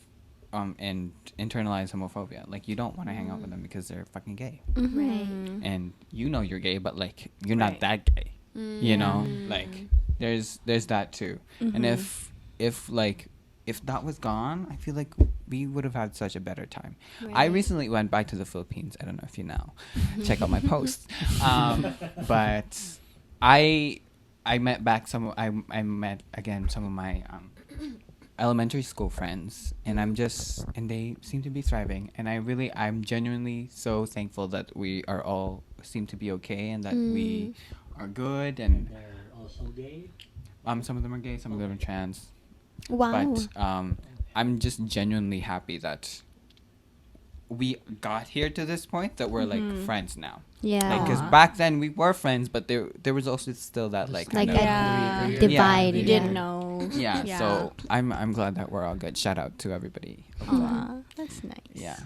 Speaker 4: and internalized homophobia. Like you don't want to hang out with them because they're fucking gay,
Speaker 3: Right.
Speaker 4: and you know you're gay, but like you're not
Speaker 5: Right.
Speaker 4: that gay. You know, like there's that too. And if that was gone, I feel like we would have had such a better time. I
Speaker 3: Right.
Speaker 4: recently went back to the Philippines. I don't know if you know. Check out my posts. But I met back I met again some of my elementary school friends, and and they seem to be thriving, and I'm genuinely so thankful that we are all seem to be okay, and that we are good, and
Speaker 1: they're also gay.
Speaker 4: some of them are gay, some of them are trans.
Speaker 3: Wow.
Speaker 4: But I'm just genuinely happy that we got here to this point, that we're like friends now.
Speaker 3: yeah.
Speaker 4: Because back then we were friends, but there was also still that like
Speaker 3: like
Speaker 4: kind of,
Speaker 5: Yeah.
Speaker 3: divide.
Speaker 5: You
Speaker 3: yeah.
Speaker 5: didn't know.
Speaker 4: yeah. So I'm glad that we're all good. Shout out to everybody.
Speaker 5: Aw, that's nice.
Speaker 4: Yeah.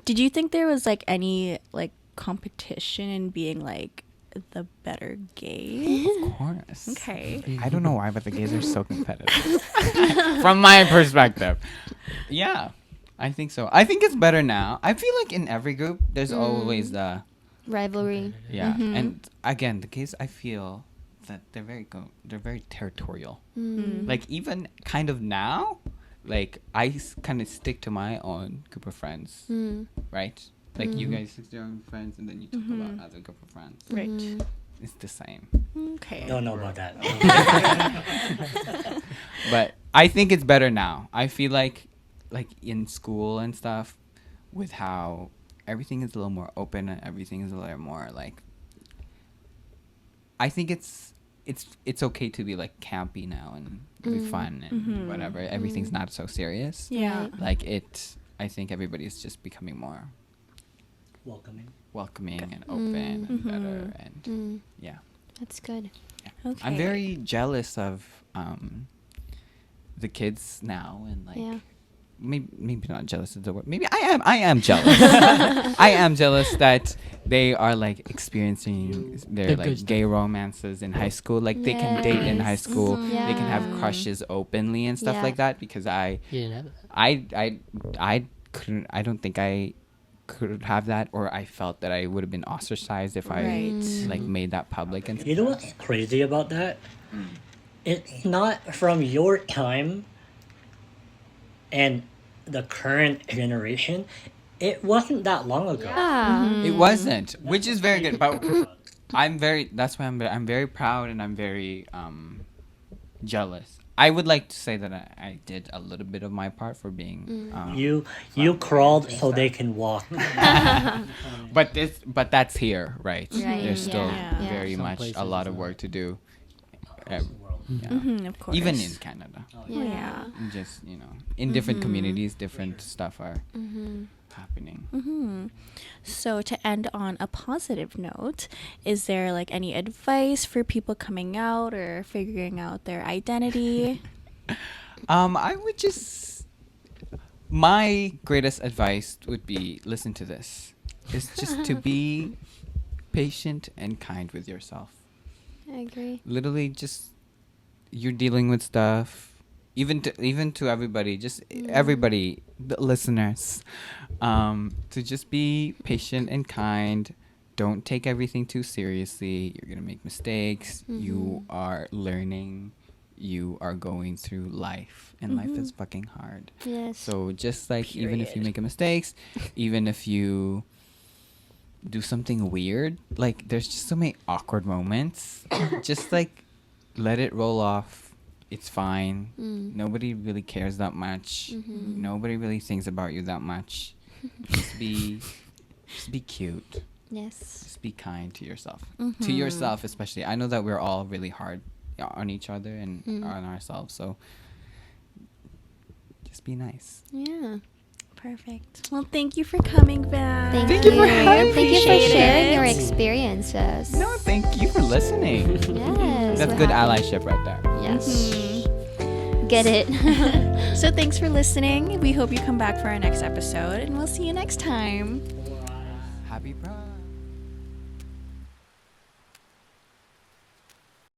Speaker 5: Did you think there was like any like competition in being like the better gay?
Speaker 4: Of course.
Speaker 5: Okay.
Speaker 4: I don't know why, but the gays are so competitive. From my perspective. Yeah. I think so. I think it's better now. I feel like in every group there's always the
Speaker 3: Rivalry.
Speaker 4: yeah. And again, the gays, I feel that they're very territorial. Like even kind of now, like I kind of stick to my own group of friends, right? Like you guys stick to your own friends, and then you talk about other group of friends.
Speaker 5: Right.
Speaker 4: It's the same.
Speaker 5: Okay.
Speaker 1: Don't know about that.
Speaker 4: But I think it's better now. I feel like in school and stuff, with how everything is a little more open and everything is a little more like, I think it's okay to be like campy now and be fun and whatever. Everything's not so serious.
Speaker 5: Yeah.
Speaker 4: Like I think everybody's just becoming more welcoming and open and better, and yeah.
Speaker 3: That's good.
Speaker 5: Okay.
Speaker 4: I'm very jealous of the kids now, and like
Speaker 3: Yeah.
Speaker 4: maybe not jealous is the word. Maybe I am jealous. I am jealous that they are like experiencing their
Speaker 2: The
Speaker 4: like
Speaker 2: good
Speaker 4: gay romances in high school. Like they can date in high school. They can have
Speaker 3: Yeah.
Speaker 4: crushes openly and stuff
Speaker 3: Yeah.
Speaker 4: like that. Because
Speaker 2: You didn't have that.
Speaker 4: I couldn't. I don't think I could have that, or I felt that I would have been ostracized if I
Speaker 5: Right.
Speaker 4: like made that public and
Speaker 1: You know what's crazy about that? It's not from your time and the current generation. It wasn't that long ago.
Speaker 3: Yeah.
Speaker 4: It wasn't, which is very good. But that's why I'm very proud, and I'm very jealous. I would like to say that I did a little bit of my part for being
Speaker 1: You crawled so they can walk.
Speaker 4: but that's here, right?
Speaker 3: Right,
Speaker 4: There's still
Speaker 5: yeah.
Speaker 4: very
Speaker 2: Some
Speaker 4: much a
Speaker 2: places
Speaker 4: lot of
Speaker 2: it's
Speaker 4: work to do.
Speaker 1: Across the world.
Speaker 4: Yeah.
Speaker 5: Of course.
Speaker 4: Even in Canada.
Speaker 5: Yeah.
Speaker 4: And just, in different communities, different stuff are happening.
Speaker 5: So to end on a positive note, is there like any advice for people coming out or figuring out their identity?
Speaker 4: I would just, my greatest advice would be, listen to this. It's just to be patient and kind with yourself.
Speaker 3: I agree.
Speaker 4: Literally, just you're dealing with stuff. Even to everybody, just everybody, the listeners, to just be patient and kind. Don't take everything too seriously. You're gonna make mistakes. You are learning. You are going through life, and life is fucking hard.
Speaker 3: Yes.
Speaker 4: So just like even if you
Speaker 5: Period.
Speaker 4: make a mistakes, even if you do something weird, like there's just so many awkward moments. Just like let it roll off. It's fine. Nobody really cares that much. Nobody really thinks about you that much. Just be cute.
Speaker 3: Yes.
Speaker 4: Just be kind to yourself. To yourself especially. I know that we're all really hard on each other and on ourselves. So just be nice.
Speaker 3: Yeah.
Speaker 5: Perfect. Well, thank you for coming back.
Speaker 3: Thank
Speaker 4: you for having
Speaker 3: Thank you for
Speaker 5: Appreciate
Speaker 3: sharing
Speaker 5: it.
Speaker 3: your experiences.
Speaker 4: No, thank you for listening.
Speaker 3: Yes.
Speaker 4: That's
Speaker 3: we're
Speaker 4: good
Speaker 3: happy.
Speaker 4: allyship right there.
Speaker 3: Yes. Get it.
Speaker 5: So thanks for listening. We hope you come back for our next episode, and we'll see you next time.
Speaker 4: Happy Pride.